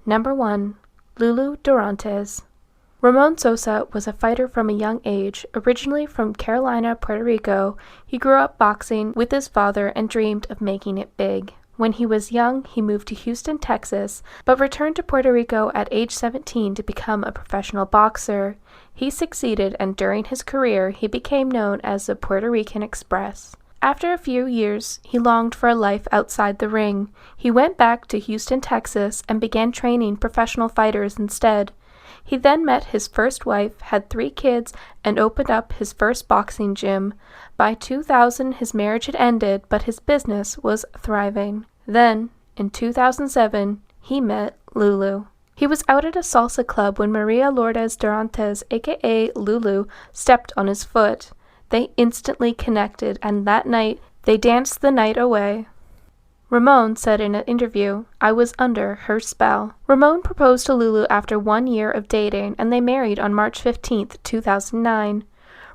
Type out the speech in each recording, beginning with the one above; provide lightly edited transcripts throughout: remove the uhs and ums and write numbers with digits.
Number 1. Lulu Durantes. Ramon Sosa was a fighter from a young age. Originally from Carolina, Puerto Rico, he grew up boxing with his father and dreamed of making it big. When he was young, he moved to Houston, Texas, but returned to Puerto Rico at age 17 to become a professional boxer. He succeeded, and during his career, he became known as the Puerto Rican Express. After a few years, he longed for a life outside the ring. He went back to Houston, Texas, and began training professional fighters instead. He then met his first wife, had 3 kids, and opened up his first boxing gym. By 2000, his marriage had ended, but his business was thriving. Then, in 2007, he met Lulu. He was out at a salsa club when Maria Lourdes Durantes, aka Lulu, stepped on his foot. They instantly connected, and that night, they danced the night away. Ramon said in an interview, "I was under her spell." Ramon proposed to Lulu after 1 year of dating, and they married on March 15, 2009.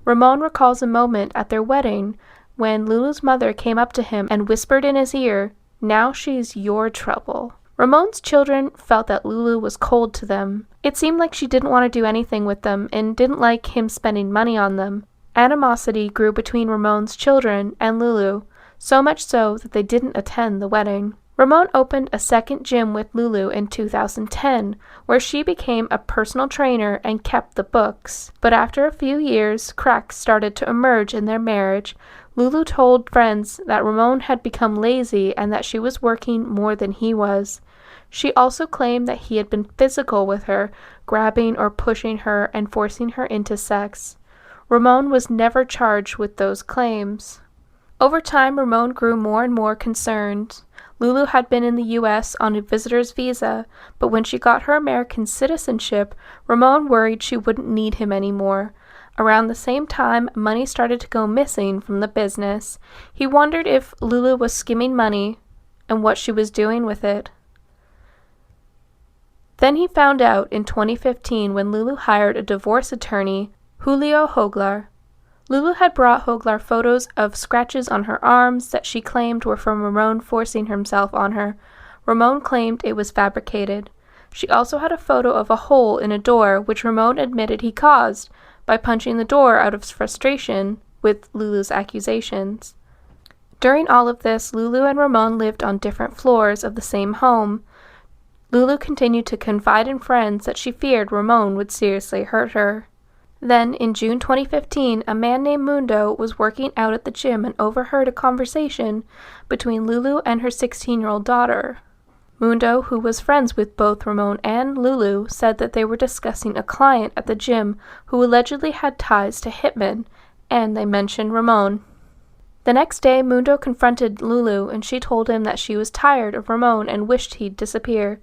Ramon recalls a moment at their wedding when Lulu's mother came up to him and whispered in his ear, "Now she's your trouble." Ramon's children felt that Lulu was cold to them. It seemed like she didn't want to do anything with them and didn't like him spending money on them. Animosity grew between Ramon's children and Lulu, so much so that they didn't attend the wedding. Ramon opened a second gym with Lulu in 2010, where she became a personal trainer and kept the books. But after a few years, cracks started to emerge in their marriage. Lulu told friends that Ramon had become lazy and that she was working more than he was. She also claimed that he had been physical with her, grabbing or pushing her and forcing her into sex. Ramon was never charged with those claims. Over time, Ramon grew more and more concerned. Lulu had been in the U.S. on a visitor's visa, but when she got her American citizenship, Ramon worried she wouldn't need him anymore. Around the same time, money started to go missing from the business. He wondered if Lulu was skimming money and what she was doing with it. Then he found out in 2015 when Lulu hired a divorce attorney, Julio Hoglar. Lulu had brought Hoglar photos of scratches on her arms that she claimed were from Ramon forcing himself on her. Ramon claimed it was fabricated. She also had a photo of a hole in a door, which Ramon admitted he caused by punching the door out of frustration with Lulu's accusations. During all of this, Lulu and Ramon lived on different floors of the same home. Lulu continued to confide in friends that she feared Ramon would seriously hurt her. Then, in June 2015, a man named Mundo was working out at the gym and overheard a conversation between Lulu and her 16-year-old daughter. Mundo, who was friends with both Ramon and Lulu, said that they were discussing a client at the gym who allegedly had ties to Hitman, and they mentioned Ramon. The next day, Mundo confronted Lulu, and she told him that she was tired of Ramon and wished he'd disappear.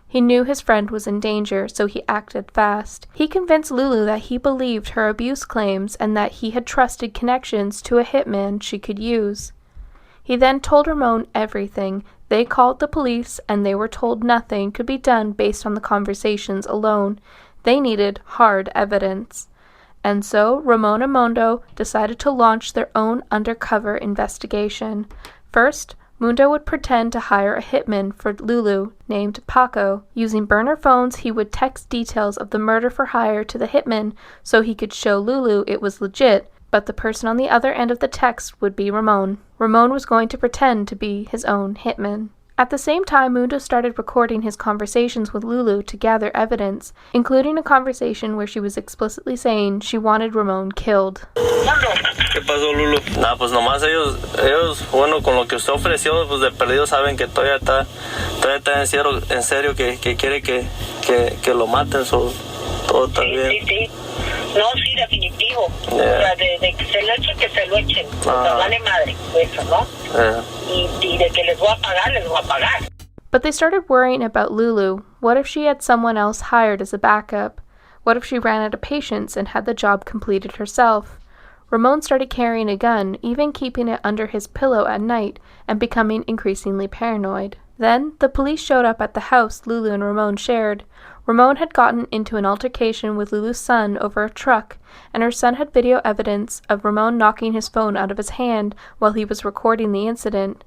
He knew his friend was in danger, so he acted fast. He convinced Lulu that he believed her abuse claims and that he had trusted connections to a hitman she could use. He then told Ramon everything. They called the police, and they were told nothing could be done based on the conversations alone. They needed hard evidence. And so Ramon and Mundo decided to launch their own undercover investigation. First, Mundo would pretend to hire a hitman for Lulu named Paco. Using burner phones, he would text details of the murder for hire to the hitman so he could show Lulu it was legit, but the person on the other end of the text would be Ramon. Ramon was going to pretend to be his own hitman. At the same time, Mundo started recording his conversations with Lulu to gather evidence, including a conversation where she was explicitly saying she wanted Ramon killed. ¿Qué pasó, Lulu? Nah, pues nomás ellos, bueno, con lo que usted ofreció, pues de perdido saben que todavía está en serio que quiere que lo maten, todo está bien. Sí. No, sí, definitivo. Yeah. O sea, de que se lo echen. O sea, vale madre, eso, ¿no? Yeah. Y de que les voy a pagar. But they started worrying about Lulu. What if she had someone else hired as a backup? What if she ran out of patience and had the job completed herself? Ramon started carrying a gun, even keeping it under his pillow at night, and becoming increasingly paranoid. Then, the police showed up at the house Lulu and Ramon shared. Ramon had gotten into an altercation with Lulu's son over a truck, and her son had video evidence of Ramon knocking his phone out of his hand while he was recording the incident.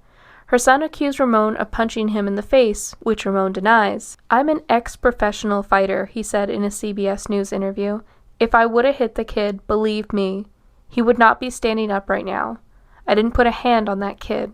Her son accused Ramon of punching him in the face, which Ramon denies. "I'm an ex-professional fighter," he said in a CBS News interview. "If I would have hit the kid, believe me, he would not be standing up right now. I didn't put a hand on that kid."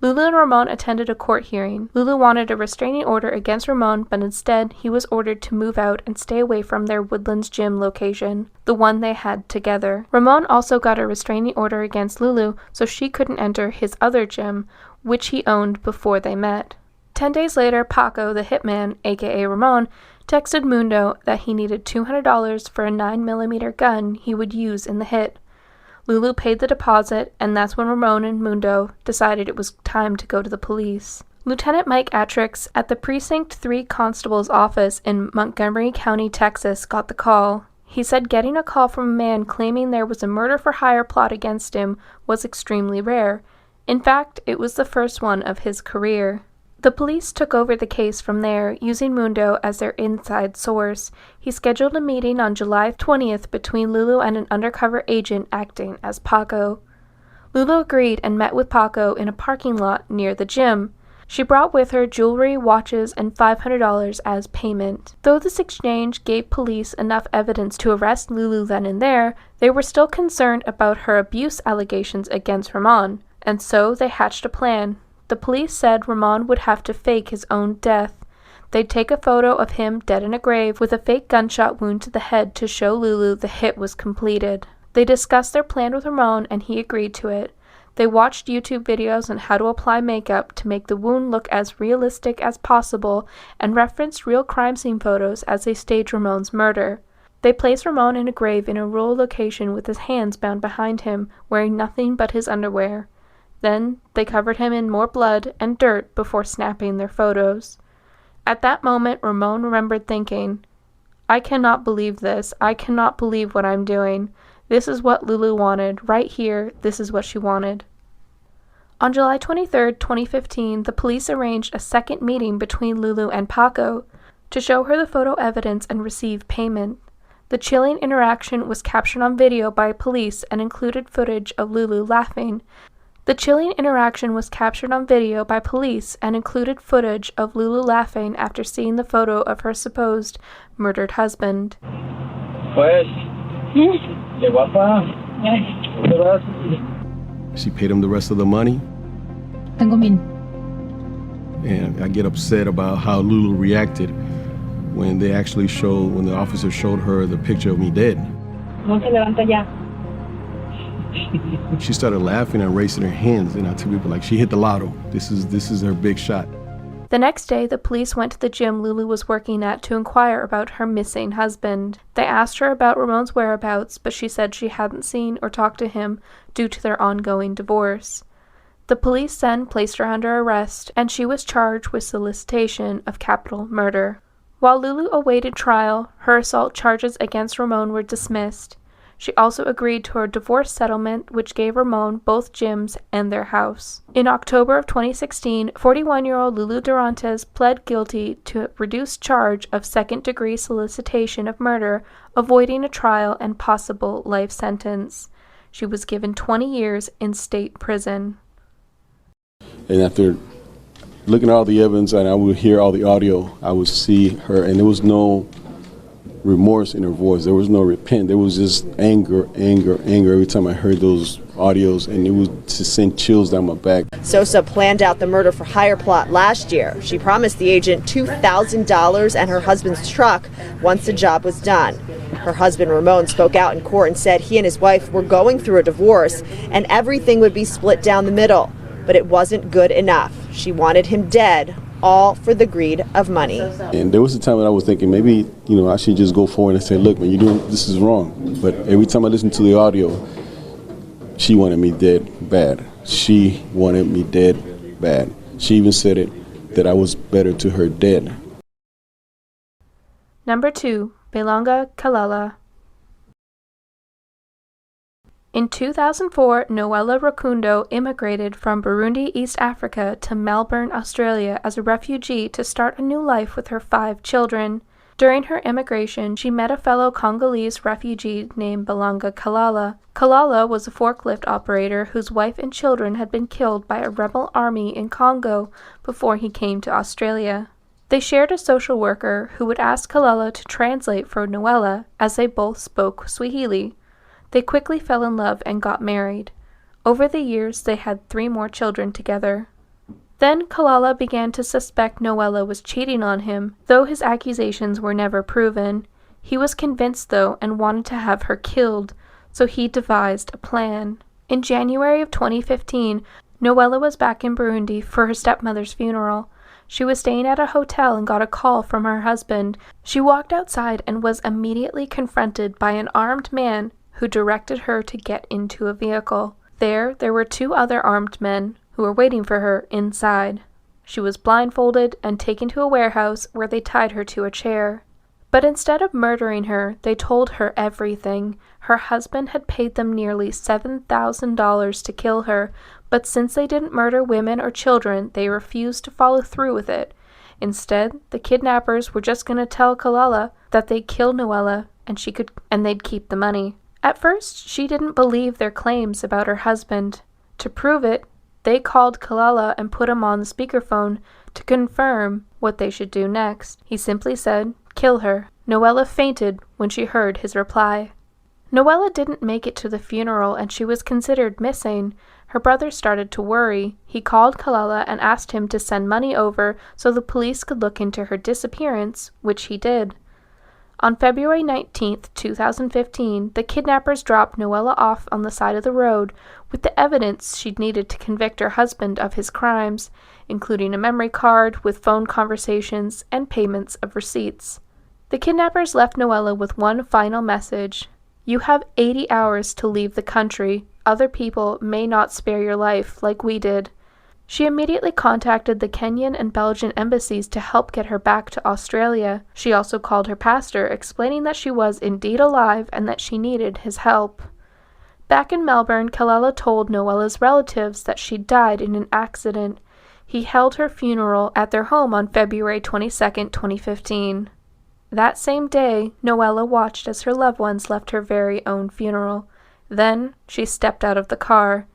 Lulu and Ramon attended a court hearing. Lulu wanted a restraining order against Ramon, but instead he was ordered to move out and stay away from their Woodlands gym location, the one they had together. Ramon also got a restraining order against Lulu so she couldn't enter his other gym, which he owned before they met. 10 days later, Paco, the hitman, aka Ramon, texted Mundo that he needed $200 for a 9mm gun he would use in the hit. Lulu paid the deposit, and that's when Ramon and Mundo decided it was time to go to the police. Lieutenant Mike Atrix at the Precinct 3 Constable's office in Montgomery County, Texas, got the call. He said getting a call from a man claiming there was a murder-for-hire plot against him was extremely rare. In fact, it was the first one of his career. The police took over the case from there, using Mundo as their inside source. He scheduled a meeting on July 20th between Lulu and an undercover agent acting as Paco. Lulu agreed and met with Paco in a parking lot near the gym. She brought with her jewelry, watches, and $500 as payment. Though this exchange gave police enough evidence to arrest Lulu then and there, they were still concerned about her abuse allegations against Ramon, and so they hatched a plan. The police said Ramon would have to fake his own death. They'd take a photo of him dead in a grave with a fake gunshot wound to the head to show Lulu the hit was completed. They discussed their plan with Ramon and he agreed to it. They watched YouTube videos on how to apply makeup to make the wound look as realistic as possible and referenced real crime scene photos as they staged Ramon's murder. They placed Ramon in a grave in a rural location with his hands bound behind him, wearing nothing but his underwear. Then they covered him in more blood and dirt before snapping their photos. At that moment, Ramon remembered thinking, "I cannot believe this. I cannot believe what I'm doing. This is what Lulu wanted. Right here, this is what she wanted." On July 23, 2015, the police arranged a second meeting between Lulu and Paco to show her the photo evidence and receive payment. The chilling interaction was captured on video by police and included footage of Lulu laughing. The chilling interaction was captured on video by police and included footage of Lulu laughing after seeing the photo of her supposed murdered husband. Pues, de guapa. She paid him the rest of the money. Tengo mil. And I get upset about how Lulu reacted when the officer showed her the picture of me dead. No se levanta ya. She started laughing and raising her hands, and I tell people, like, she hit the lotto. This is her big shot. The next day, the police went to the gym Lulu was working at to inquire about her missing husband. They asked her about Ramon's whereabouts, but she said she hadn't seen or talked to him due to their ongoing divorce. The police then placed her under arrest, and she was charged with solicitation of capital murder. While Lulu awaited trial, her assault charges against Ramon were dismissed. She also agreed to a divorce settlement which gave Ramon both gyms and their house. In October of 2016, 41-year-old Lulu Durantes pled guilty to a reduced charge of second-degree solicitation of murder, avoiding a trial and possible life sentence. She was given 20 years in state prison. And after looking at all the evidence and I would hear all the audio, I would see her, and there was no remorse in her voice. There was no repent. There was just anger every time I heard those audios, and it would just send chills down my back. Sosa planned out the murder-for-hire plot last year. She promised the agent $2,000 and her husband's truck once the job was done. Her husband, Ramon, spoke out in court and said he and his wife were going through a divorce and everything would be split down the middle. But it wasn't good enough. She wanted him dead, all for the greed of money. And there was a time that I was thinking maybe, I should just go forward and say, look, man, this is wrong. But every time I listened to the audio, she wanted me dead bad. She wanted me dead bad. She even said it, that I was better to her dead. Number 2, Belonga Kalala. In 2004, Noella Rukundo immigrated from Burundi, East Africa to Melbourne, Australia as a refugee to start a new life with her 5 children. During her immigration, she met a fellow Congolese refugee named Balanga Kalala. Kalala was a forklift operator whose wife and children had been killed by a rebel army in Congo before he came to Australia. They shared a social worker who would ask Kalala to translate for Noella, as they both spoke Swahili. They quickly fell in love and got married. Over the years, they had 3 more children together. Then Kalala began to suspect Noella was cheating on him, though his accusations were never proven. He was convinced, though, and wanted to have her killed, so he devised a plan. In January of 2015, Noella was back in Burundi for her stepmother's funeral. She was staying at a hotel and got a call from her husband. She walked outside and was immediately confronted by an armed man who directed her to get into a vehicle. There were 2 other armed men who were waiting for her inside. She was blindfolded and taken to a warehouse where they tied her to a chair. But instead of murdering her, they told her everything. Her husband had paid them nearly $7,000 to kill her, but since they didn't murder women or children, they refused to follow through with it. Instead, the kidnappers were just going to tell Kalala that they'd kill Noella and they'd keep the money. At first, she didn't believe their claims about her husband. To prove it, they called Kalala and put him on the speakerphone to confirm what they should do next. He simply said, "Kill her." Noella fainted when she heard his reply. Noella didn't make it to the funeral and she was considered missing. Her brother started to worry. He called Kalala and asked him to send money over so the police could look into her disappearance, which he did. On February 19, 2015, the kidnappers dropped Noella off on the side of the road with the evidence she'd needed to convict her husband of his crimes, including a memory card with phone conversations and payments of receipts. The kidnappers left Noella with one final message: "You have 80 hours to leave the country. Other people may not spare your life like we did." She immediately contacted the Kenyan and Belgian embassies to help get her back to Australia. She also called her pastor, explaining that she was indeed alive and that she needed his help. Back in Melbourne, Kalala told Noella's relatives that she died in an accident. He held her funeral at their home on February 22, 2015. That same day, Noella watched as her loved ones left her very own funeral. Then she stepped out of the car.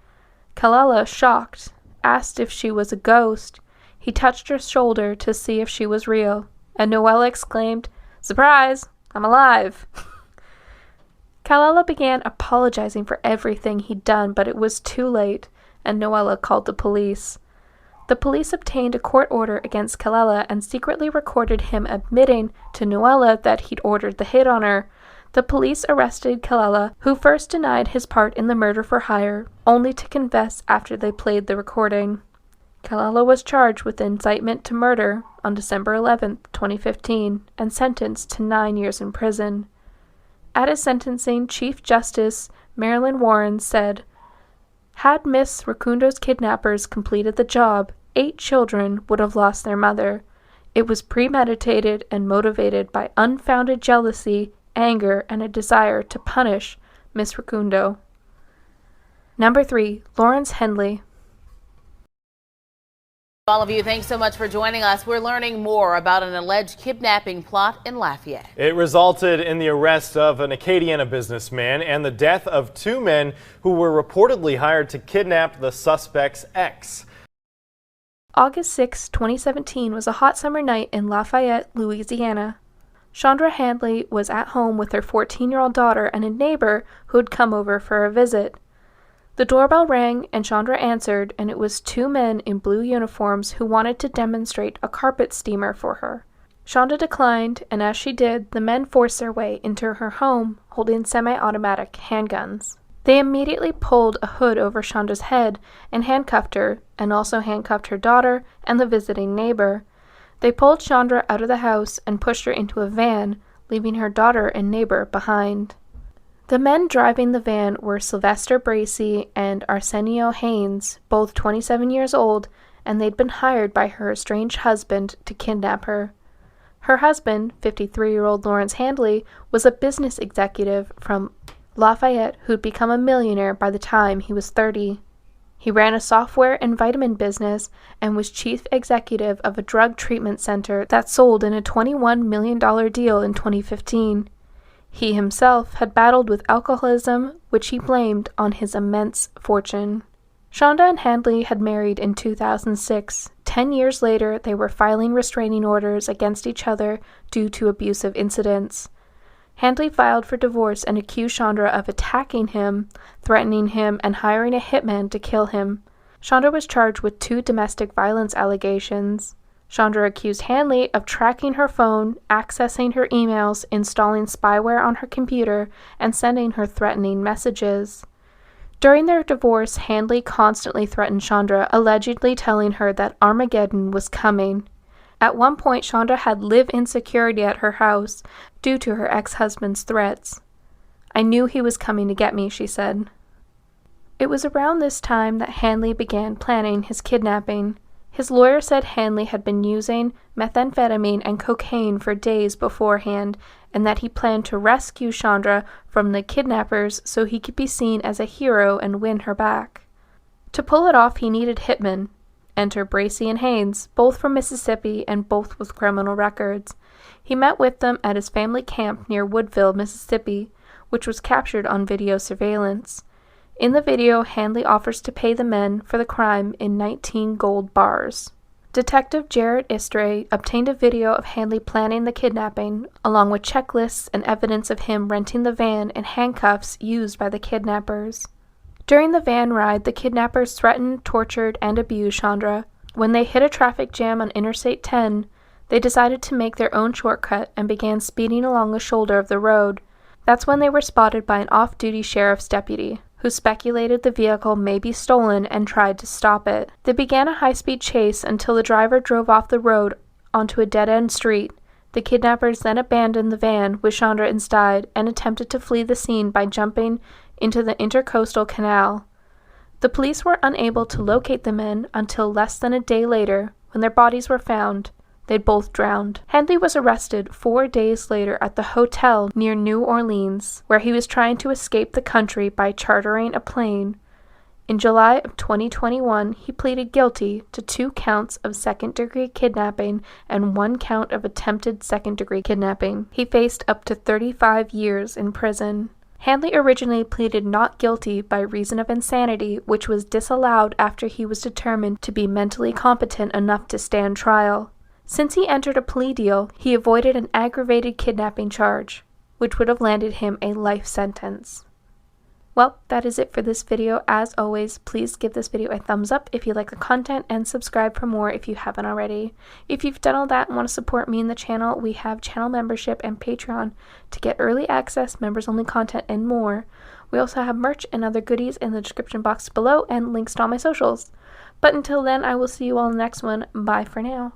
Kalala, shocked, asked if she was a ghost. He touched her shoulder to see if she was real, and Noella exclaimed, "Surprise! I'm alive!" Kalala began apologizing for everything he'd done, but it was too late, and Noella called the police. The police obtained a court order against Kalala and secretly recorded him admitting to Noella that he'd ordered the hit on her. The police arrested Kalala, who first denied his part in the murder for hire, only to confess after they played the recording. Kalala was charged with incitement to murder on December 11, 2015, and sentenced to 9 years in prison. At his sentencing, Chief Justice Marilyn Warren said, "Had Miss Rukundo's kidnappers completed the job, 8 children would have lost their mother. It was premeditated and motivated by unfounded jealousy, anger, and a desire to punish Miss Rukundo." Number 3, Lawrence Henley. All of you, thanks so much for joining us. We're learning more about an alleged kidnapping plot in Lafayette. It resulted in the arrest of an Acadiana businessman and the death of 2 men who were reportedly hired to kidnap the suspect's ex. August 6, 2017 was a hot summer night in Lafayette, Louisiana. Chandra Handley was at home with her 14-year-old daughter and a neighbor who had come over for a visit. The doorbell rang and Chandra answered, and it was 2 men in blue uniforms who wanted to demonstrate a carpet steamer for her. Chandra declined, and as she did, the men forced their way into her home, holding semi-automatic handguns. They immediately pulled a hood over Chandra's head and handcuffed her, and also handcuffed her daughter and the visiting neighbor. They pulled Chandra out of the house and pushed her into a van, leaving her daughter and neighbor behind. The men driving the van were Sylvester Bracey and Arsenio Haynes, both 27 years old, and they'd been hired by her estranged husband to kidnap her. Her husband, 53-year-old Lawrence Handley, was a business executive from Lafayette who'd become a millionaire by the time he was 30. He ran a software and vitamin business and was chief executive of a drug treatment center that sold in a $21 million deal in 2015. He himself had battled with alcoholism, which he blamed on his immense fortune. Shonda and Handley had married in 2006. 10 years later, they were filing restraining orders against each other due to abusive incidents. Handley filed for divorce and accused Shonda of attacking him, threatening him, and hiring a hitman to kill him. Shonda was charged with 2 domestic violence allegations. Shonda accused Handley of tracking her phone, accessing her emails, installing spyware on her computer, and sending her threatening messages. During their divorce, Handley constantly threatened Shonda, allegedly telling her that Armageddon was coming. At one point, Shonda had live-in security at her house due to her ex-husband's threats. "I knew he was coming to get me," she said. It was around this time that Handley began planning his kidnapping. His lawyer said Handley had been using methamphetamine and cocaine for days beforehand, and that he planned to rescue Shonda from the kidnappers so he could be seen as a hero and win her back. To pull it off, he needed hitmen. Enter Bracy and Haynes, both from Mississippi and both with criminal records. He met with them at his family camp near Woodville, Mississippi, which was captured on video surveillance. In the video, Handley offers to pay the men for the crime in 19 gold bars. Detective Jarrett Istray obtained a video of Handley planning the kidnapping, along with checklists and evidence of him renting the van and handcuffs used by the kidnappers. During the van ride, the kidnappers threatened, tortured, and abused Shonda. When they hit a traffic jam on Interstate 10, they decided to make their own shortcut and began speeding along the shoulder of the road. That's when they were spotted by an off-duty sheriff's deputy, who speculated the vehicle may be stolen and tried to stop it. They began a high-speed chase until the driver drove off the road onto a dead-end street. The kidnappers then abandoned the van with Shonda inside and attempted to flee the scene by jumping into the Intercoastal Canal. The police were unable to locate the men until less than a day later, when their bodies were found. They'd both drowned. Handley was arrested 4 days later at the hotel near New Orleans, where he was trying to escape the country by chartering a plane. In July of 2021, he pleaded guilty to 2 counts of second-degree kidnapping and 1 count of attempted second-degree kidnapping. He faced up to 35 years in prison. Handley originally pleaded not guilty by reason of insanity, which was disallowed after he was determined to be mentally competent enough to stand trial. Since he entered a plea deal, he avoided an aggravated kidnapping charge, which would have landed him a life sentence. Well, that is it for this video. As always, please give this video a thumbs up if you like the content and subscribe for more if you haven't already. If you've done all that and want to support me and the channel, we have channel membership and Patreon to get early access, members-only content, and more. We also have merch and other goodies in the description box below and links to all my socials. But until then, I will see you all in the next one. Bye for now.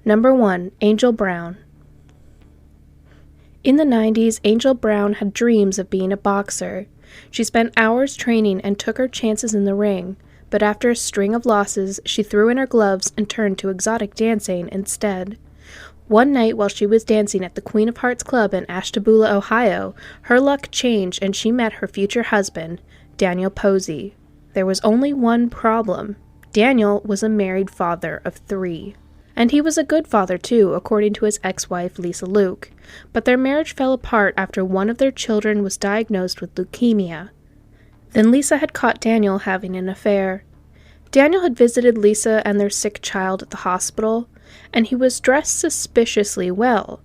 Number 1. Angel Brown. In the 90s, Angel Brown had dreams of being a boxer. She spent hours training and took her chances in the ring, but after a string of losses, she threw in her gloves and turned to exotic dancing instead. One night while she was dancing at the Queen of Hearts Club in Ashtabula, Ohio, her luck changed and she met her future husband, Daniel Posey. There was only one problem. Daniel was a married father of 3. And he was a good father, too, according to his ex-wife, Lisa Luke. But their marriage fell apart after one of their children was diagnosed with leukemia. Then Lisa had caught Daniel having an affair. Daniel had visited Lisa and their sick child at the hospital, and he was dressed suspiciously well.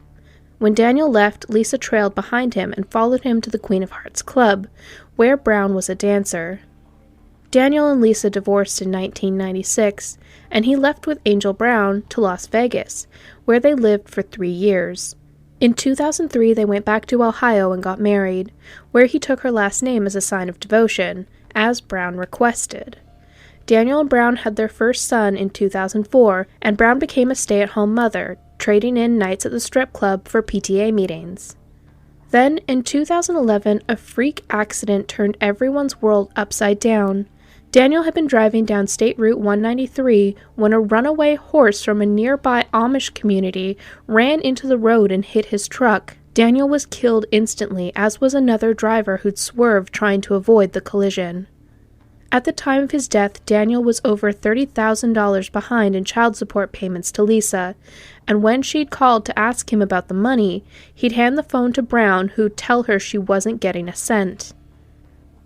When Daniel left, Lisa trailed behind him and followed him to the Queen of Hearts Club, where Brown was a dancer. Daniel and Lisa divorced in 1996, and he left with Angel Brown to Las Vegas, where they lived for 3 years. In 2003, they went back to Ohio and got married, where he took her last name as a sign of devotion, as Brown requested. Daniel and Brown had their first son in 2004, and Brown became a stay-at-home mother, trading in nights at the strip club for PTA meetings. Then, in 2011, a freak accident turned everyone's world upside down. Daniel had been driving down State Route 193 when a runaway horse from a nearby Amish community ran into the road and hit his truck. Daniel was killed instantly, as was another driver who'd swerved trying to avoid the collision. At the time of his death, Daniel was over $30,000 behind in child support payments to Lisa, and when she'd called to ask him about the money, he'd hand the phone to Brown, who'd tell her she wasn't getting a cent.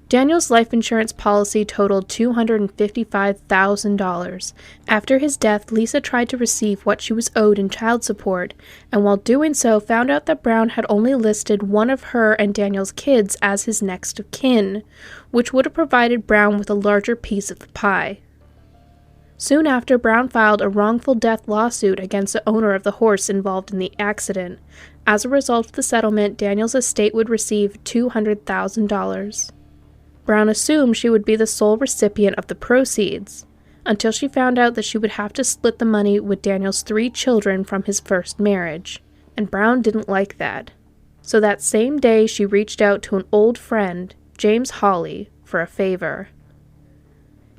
Daniel's life insurance policy totaled $255,000. After his death, Lisa tried to receive what she was owed in child support, and while doing so, found out that Brown had only listed one of her and Daniel's kids as his next of kin, which would have provided Brown with a larger piece of the pie. Soon after, Brown filed a wrongful death lawsuit against the owner of the horse involved in the accident. As a result of the settlement, Daniel's estate would receive $200,000. Brown assumed she would be the sole recipient of the proceeds, until she found out that she would have to split the money with Daniel's 3 children from his first marriage, and Brown didn't like that. So that same day, she reached out to an old friend, James Hawley, for a favor.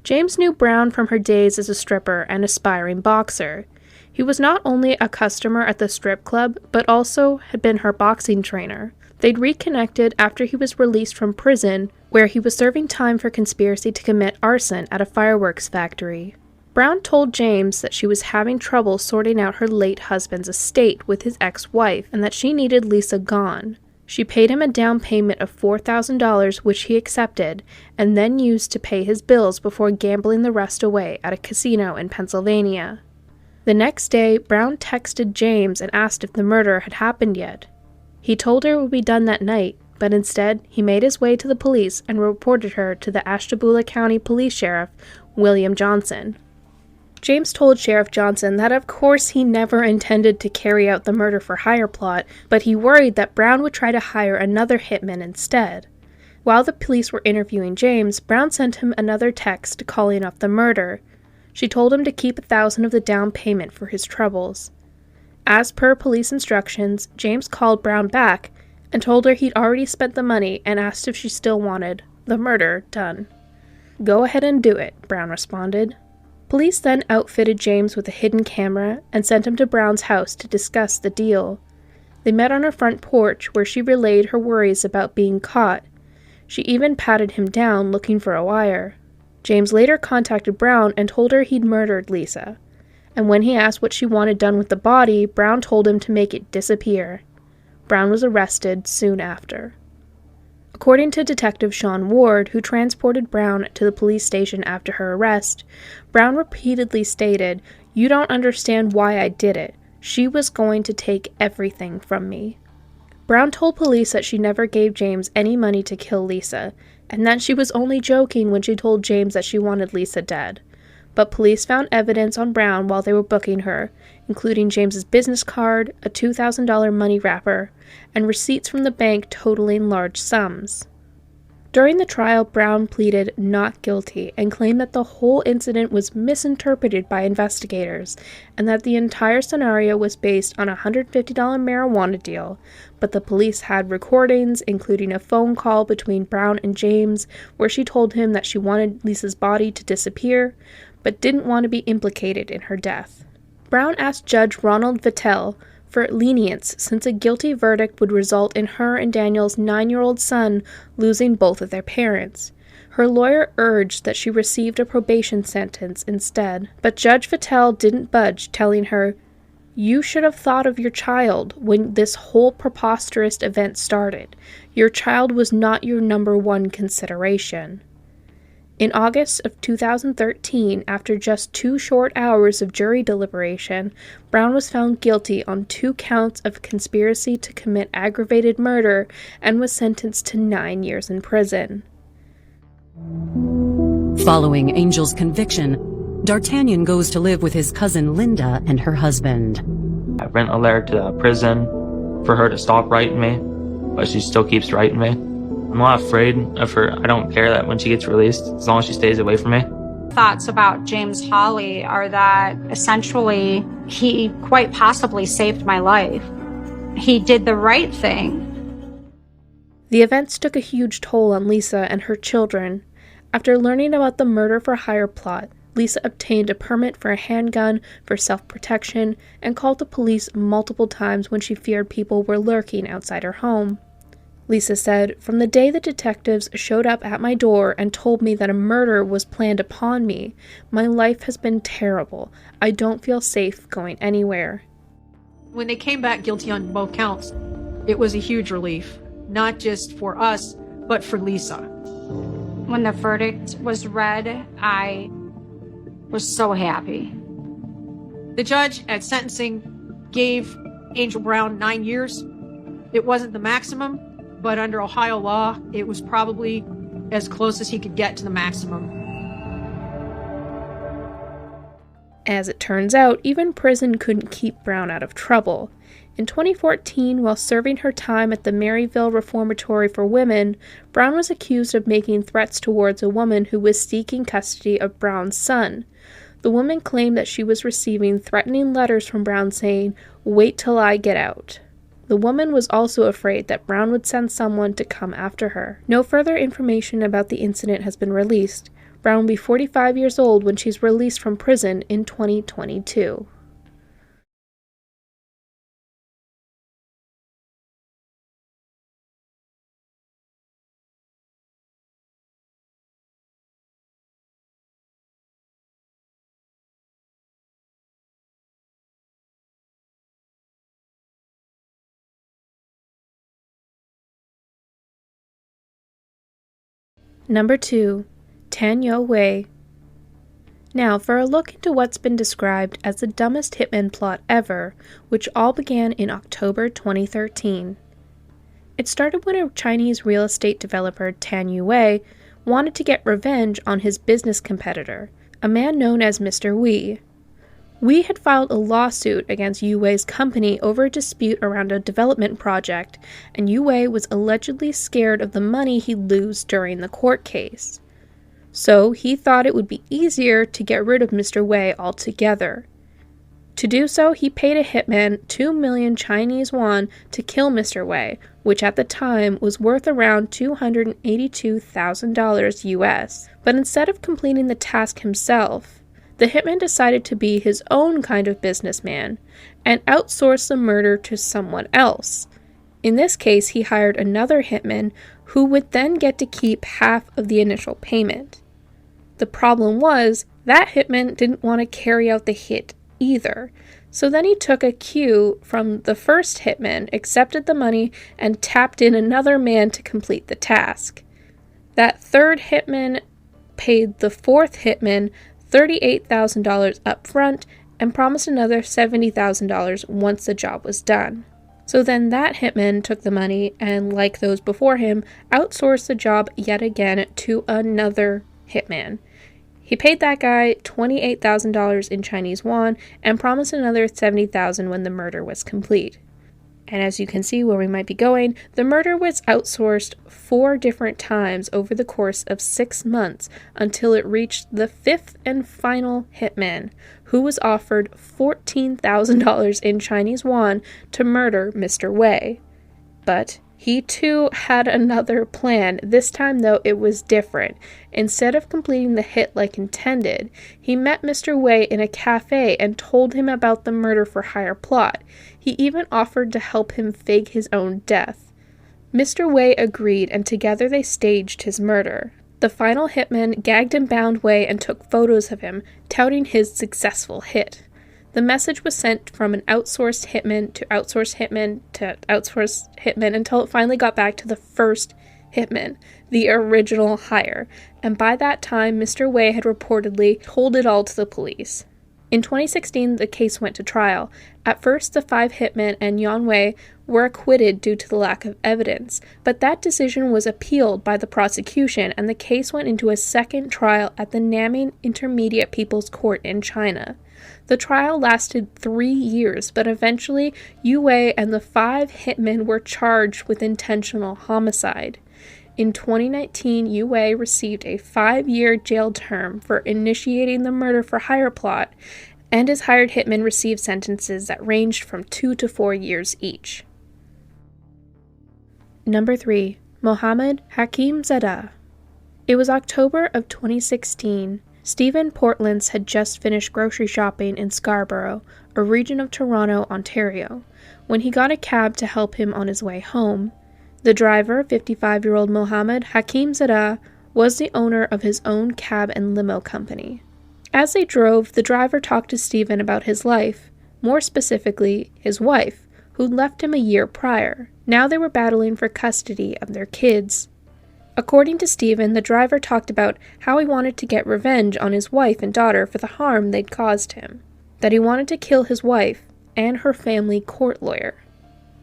James knew Brown from her days as a stripper and aspiring boxer. He was not only a customer at the strip club, but also had been her boxing trainer. They'd reconnected after he was released from prison, where he was serving time for conspiracy to commit arson at a fireworks factory. Brown told James that she was having trouble sorting out her late husband's estate with his ex-wife, and that she needed Lisa gone. She paid him a down payment of $4,000, which he accepted, and then used to pay his bills before gambling the rest away at a casino in Pennsylvania. The next day, Brown texted James and asked if the murder had happened yet. He told her it would be done that night, but instead, he made his way to the police and reported her to the Ashtabula County Police Sheriff, William Johnson. James told Sheriff Johnson that of course he never intended to carry out the murder-for-hire plot, but he worried that Brown would try to hire another hitman instead. While the police were interviewing James, Brown sent him another text calling off the murder. She told him to keep $1,000 of the down payment for his troubles. As per police instructions, James called Brown back and told her he'd already spent the money and asked if she still wanted the murder done. "Go ahead and do it," Brown responded. Police then outfitted James with a hidden camera and sent him to Brown's house to discuss the deal. They met on her front porch, where she relayed her worries about being caught. She even patted him down, looking for a wire. James later contacted Brown and told her he'd murdered Lisa. And when he asked what she wanted done with the body, Brown told him to make it disappear. Brown was arrested soon after. According to Detective Sean Ward, who transported Brown to the police station after her arrest, Brown repeatedly stated, "You don't understand why I did it. She was going to take everything from me." Brown told police that she never gave James any money to kill Lisa, and that she was only joking when she told James that she wanted Lisa dead. But police found evidence on Brown while they were booking her, including James's business card, a $2,000 money wrapper, and receipts from the bank totaling large sums. During the trial, Brown pleaded not guilty and claimed that the whole incident was misinterpreted by investigators and that the entire scenario was based on a $150 marijuana deal, but the police had recordings, including a phone call between Brown and James, where she told him that she wanted Lisa's body to disappear, but didn't want to be implicated in her death. Brown asked Judge Ronald Vittel for lenience, since a guilty verdict would result in her and Daniel's 9-year-old son losing both of their parents. Her lawyer urged that she received a probation sentence instead, but Judge Vittel didn't budge, telling her, "You should have thought of your child when this whole preposterous event started. Your child was not your number one consideration." In August of 2013, after just 2 short hours of jury deliberation, Brown was found guilty on 2 counts of conspiracy to commit aggravated murder and was sentenced to 9 years in prison. Following Angel's conviction, D'Artagnan goes to live with his cousin Linda and her husband. I wrote a letter to the prison for her to stop writing me, but she still keeps writing me. I'm not afraid of her. I don't care that when she gets released, as long as she stays away from me. Thoughts about James Hawley are that essentially he quite possibly saved my life. He did the right thing. The events took a huge toll on Lisa and her children. After learning about the murder for hire plot, Lisa obtained a permit for a handgun for self-protection and called the police multiple times when she feared people were lurking outside her home. Lisa said, "From the day the detectives showed up at my door and told me that a murder was planned upon me, my life has been terrible. I don't feel safe going anywhere." When they came back guilty on both counts, it was a huge relief, not just for us, but for Lisa. When the verdict was read, I was so happy. The judge at sentencing gave Angel Brown 9 years. It wasn't the maximum, but under Ohio law, it was probably as close as he could get to the maximum. As it turns out, even prison couldn't keep Brown out of trouble. In 2014, while serving her time at the Maryville Reformatory for Women, Brown was accused of making threats towards a woman who was seeking custody of Brown's son. The woman claimed that she was receiving threatening letters from Brown saying, "Wait till I get out." The woman was also afraid that Brown would send someone to come after her. No further information about the incident has been released. Brown will be 45 years old when she's released from prison in 2022. Number 2. Tan-Yo Wei. Now, for a look into what's been described as the dumbest hitman plot ever, which all began in October 2013. It started when a Chinese real estate developer, Tan-Yo Wei, wanted to get revenge on his business competitor, a man known as Mr. Wei. Wei had filed a lawsuit against Yu Wei's company over a dispute around a development project, and Yu Wei was allegedly scared of the money he'd lose during the court case. So he thought it would be easier to get rid of Mr. Wei altogether. To do so, he paid a hitman 2 million Chinese yuan to kill Mr. Wei, which at the time was worth around $282,000 US. But instead of completing the task himself, the hitman decided to be his own kind of businessman and outsource the murder to someone else. In this case, he hired another hitman who would then get to keep half of the initial payment. The problem was, that hitman didn't want to carry out the hit either. So then he took a cue from the first hitman, accepted the money, and tapped in another man to complete the task. That third hitman paid the fourth hitman $38,000 up front and promised another $70,000 once the job was done. So then that hitman took the money and, like those before him, outsourced the job yet again to another hitman. He paid that guy $28,000 in Chinese yuan and promised another $70,000 when the murder was complete. And as you can see where we might be going, the murder was outsourced 4 different times over the course of 6 months until it reached the 5th and final hitman, who was offered $14,000 in Chinese yuan to murder Mr. Wei. But he too had another plan. This time, though, it was different. Instead of completing the hit like intended, he met Mr. Wei in a cafe and told him about the murder for hire plot. He even offered to help him fake his own death. Mr. Wei agreed, and together they staged his murder. The final hitman gagged and bound Wei and took photos of him, touting his successful hit. The message was sent from an outsourced hitman to outsourced hitman to outsourced hitman until it finally got back to the first Hitman, the original hire, and by that time Mr. Wei had reportedly told it all to the police. In 2016, the case went to trial. At first, the 5 hitmen and Yan Wei were acquitted due to the lack of evidence, but that decision was appealed by the prosecution and the case went into a second trial at the Nanning Intermediate People's Court in China. The trial lasted 3 years, but eventually Yu Wei and the 5 hitmen were charged with intentional homicide. In 2019, Yu Wei received a 5-year jail term for initiating the murder-for-hire plot, and his hired hitmen received sentences that ranged from 2 to 4 years each. Number 3. Mohammed Hakimzadeh. It was October of 2016. Stephen Portlands had just finished grocery shopping in Scarborough, a region of Toronto, Ontario, when he got a cab to help him on his way home. The driver, 55-year-old Mohammed Hakimzadeh, was the owner of his own cab and limo company. As they drove, the driver talked to Stephen about his life, more specifically, his wife, who'd left him a year prior. Now they were battling for custody of their kids. According to Stephen, the driver talked about how he wanted to get revenge on his wife and daughter for the harm they'd caused him, that he wanted to kill his wife and her family court lawyer.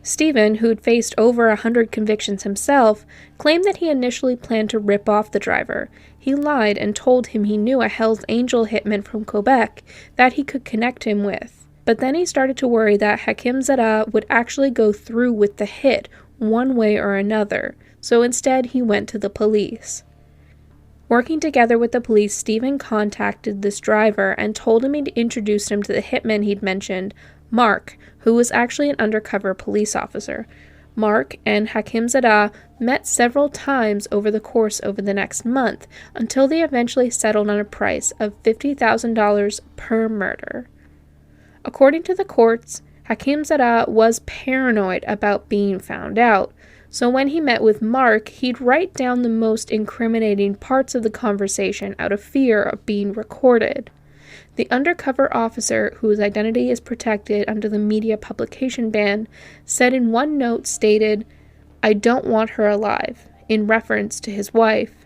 Stephen, who'd faced over 100 convictions himself, claimed that he initially planned to rip off the driver. He lied and told him he knew a Hell's Angel hitman from Quebec that he could connect him with. But then he started to worry that Hakimzadeh would actually go through with the hit one way or another, so instead he went to the police. Working together with the police, Stephen contacted this driver and told him he'd introduced him to the hitman he'd mentioned, Mark, who was actually an undercover police officer. Mark and Hakimzadeh met several times over the course of the next month until they eventually settled on a price of $50,000 per murder. According to the courts, Hakimzadeh was paranoid about being found out, so when he met with Mark, he'd write down the most incriminating parts of the conversation out of fear of being recorded. The undercover officer, whose identity is protected under the media publication ban, said in one note stated, "I don't want her alive," in reference to his wife.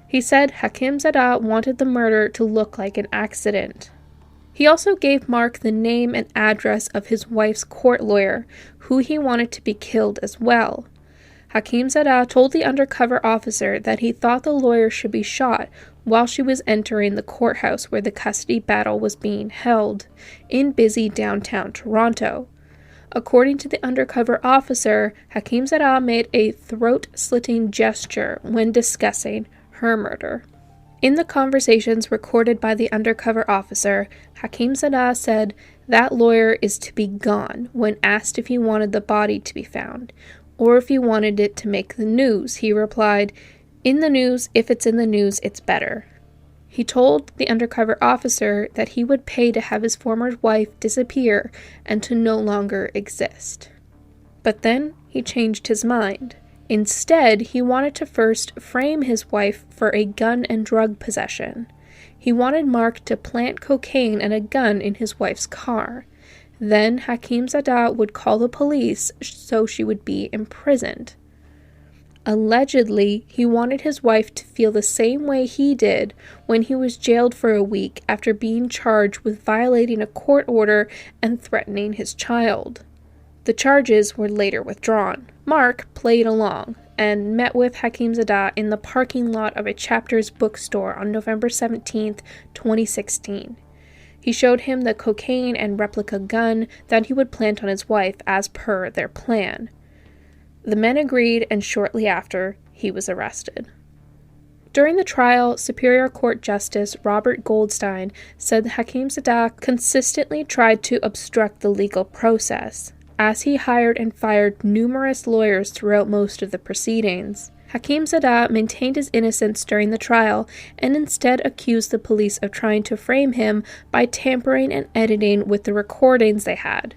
He said Hakimzadeh wanted the murder to look like an accident. He also gave Mark the name and address of his wife's court lawyer, who he wanted to be killed as well. Hakimzadeh told the undercover officer that he thought the lawyer should be shot while she was entering the courthouse where the custody battle was being held, in busy downtown Toronto. According to the undercover officer, Hakimzadeh made a throat-slitting gesture when discussing her murder. In the conversations recorded by the undercover officer, Hakimzadeh said that lawyer is to be gone when asked if he wanted the body to be found, or if he wanted it to make the news. He replied, "In the news, if it's in the news, it's better." He told the undercover officer that he would pay to have his former wife disappear and to no longer exist. But then he changed his mind. Instead, he wanted to first frame his wife for a gun and drug possession. He wanted Mark to plant cocaine and a gun in his wife's car. Then Hakimzadeh would call the police so she would be imprisoned. Allegedly, he wanted his wife to feel the same way he did when he was jailed for a week after being charged with violating a court order and threatening his child. The charges were later withdrawn. Mark played along and met with Hakimzadeh in the parking lot of a Chapters bookstore on November 17, 2016. He showed him the cocaine and replica gun that he would plant on his wife as per their plan. The men agreed, and shortly after, he was arrested. During the trial, Superior Court Justice Robert Goldstein said Hakimzadeh consistently tried to obstruct the legal process, as he hired and fired numerous lawyers throughout most of the proceedings. Hakimzadeh maintained his innocence during the trial and instead accused the police of trying to frame him by tampering and editing with the recordings they had.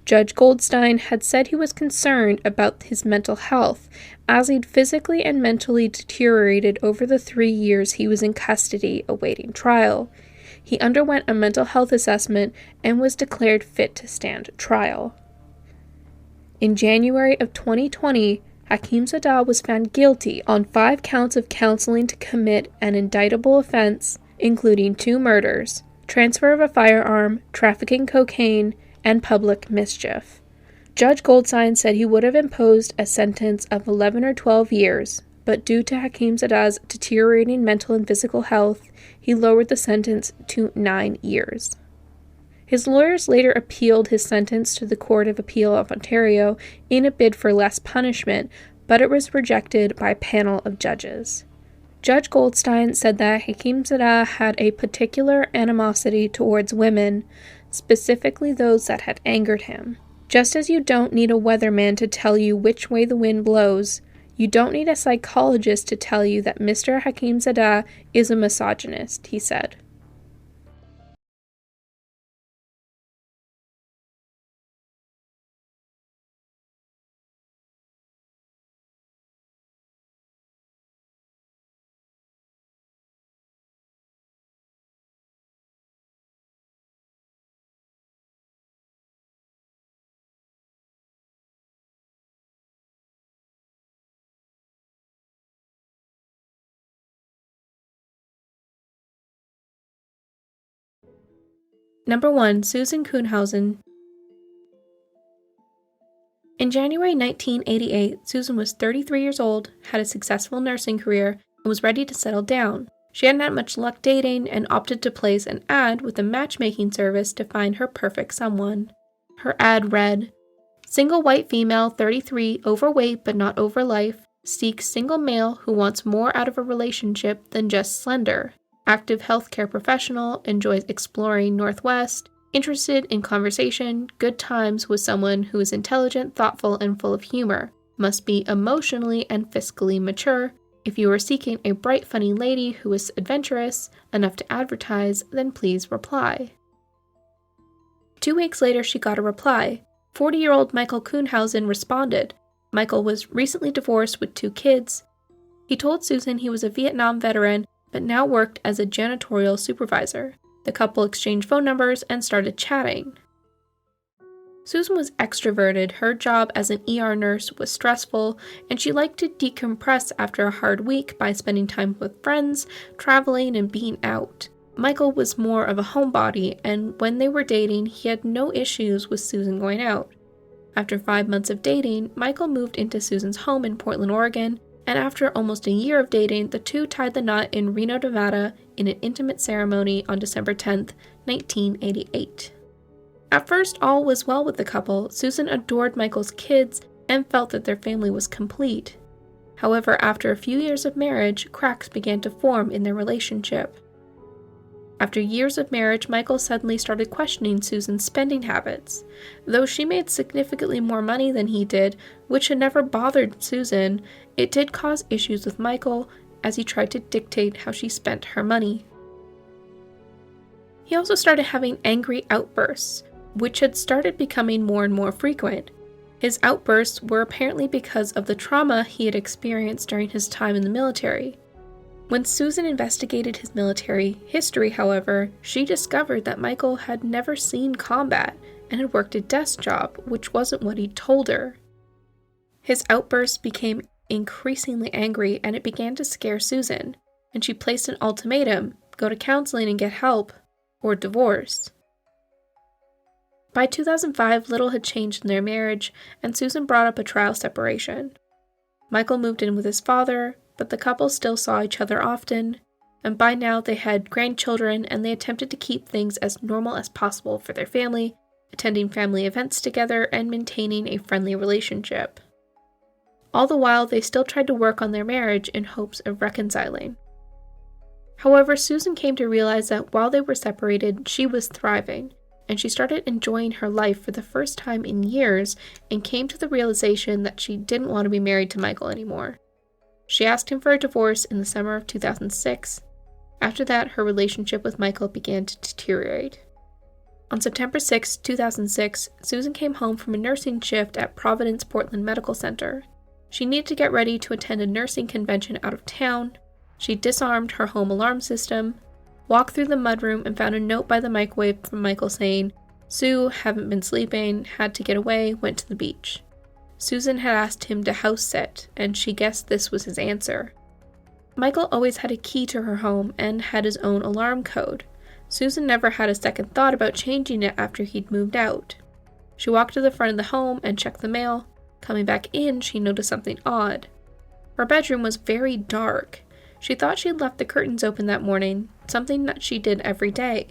Judge Goldstein had said he was concerned about his mental health, as he'd physically and mentally deteriorated over the 3 years he was in custody awaiting trial. He underwent a mental health assessment and was declared fit to stand trial. In January of 2020, Hakimzadeh was found guilty on 5 counts of counseling to commit an indictable offense, including 2 murders, transfer of a firearm, trafficking cocaine, and public mischief. Judge Goldstein said he would have imposed a sentence of 11 or 12 years, but due to Hakimzadeh's deteriorating mental and physical health, he lowered the sentence to 9 years. His lawyers later appealed his sentence to the Court of Appeal of Ontario in a bid for less punishment, but it was rejected by a panel of judges. Judge Goldstein said that Hakimzadeh had a particular animosity towards women, specifically those that had angered him. Just as you don't need a weatherman to tell you which way the wind blows, you don't need a psychologist to tell you that Mr. Hakimzadeh is a misogynist, he said. Number 1. Susan Kuhnhausen. In January 1988, Susan was 33 years old, had a successful nursing career, and was ready to settle down. She hadn't had much luck dating and opted to place an ad with a matchmaking service to find her perfect someone. Her ad read, "Single white female, 33, overweight but not over life, seeks single male who wants more out of a relationship than just slender. Active healthcare professional, enjoys exploring Northwest, interested in conversation, good times with someone who is intelligent, thoughtful, and full of humor. Must be emotionally and fiscally mature. If you are seeking a bright, funny lady who is adventurous enough to advertise, then please reply." 2 weeks later, she got a reply. 40-year-old Michael Kuhnhausen responded. Michael was recently divorced with 2 kids. He told Susan he was a Vietnam veteran, but now worked as a janitorial supervisor. The couple exchanged phone numbers and started chatting. Susan was extroverted, her job as an ER nurse was stressful, and she liked to decompress after a hard week by spending time with friends, traveling, and being out. Michael was more of a homebody, and when they were dating, he had no issues with Susan going out. After 5 months of dating, Michael moved into Susan's home in Portland, Oregon, and after almost a year of dating, the two tied the knot in Reno, Nevada, in an intimate ceremony on December 10, 1988. At first, all was well with the couple. Susan adored Michael's kids and felt that their family was complete. However, after a few years of marriage, cracks began to form in their relationship. After years of marriage, Michael suddenly started questioning Susan's spending habits. Though she made significantly more money than he did, which had never bothered Susan, it did cause issues with Michael as he tried to dictate how she spent her money. He also started having angry outbursts, which had started becoming more and more frequent. His outbursts were apparently because of the trauma he had experienced during his time in the military. When Susan investigated his military history, however, she discovered that Michael had never seen combat and had worked a desk job, which wasn't what he'd told her. His outbursts became increasingly angry, and it began to scare Susan, and she placed an ultimatum: go to counseling and get help, or divorce. By 2005, little had changed in their marriage, and Susan brought up a trial separation. Michael moved in with his father, but the couple still saw each other often, and by now they had grandchildren, and they attempted to keep things as normal as possible for their family, attending family events together and maintaining a friendly relationship. All the while, they still tried to work on their marriage in hopes of reconciling. However, Susan came to realize that while they were separated, she was thriving, and she started enjoying her life for the first time in years and came to the realization that she didn't want to be married to Michael anymore. She asked him for a divorce in the summer of 2006. After that, her relationship with Michael began to deteriorate. On September 6, 2006, Susan came home from a nursing shift at Providence Portland Medical Center. She needed to get ready to attend a nursing convention out of town. She disarmed her home alarm system, walked through the mudroom, and found a note by the microwave from Michael saying, "Sue, haven't been sleeping, had to get away, went to the beach." Susan had asked him to house sit, and she guessed this was his answer. Michael always had a key to her home and had his own alarm code. Susan never had a second thought about changing it after he'd moved out. She walked to the front of the home and checked the mail. Coming back in, she noticed something odd. Her bedroom was very dark. She thought she'd left the curtains open that morning, something that she did every day.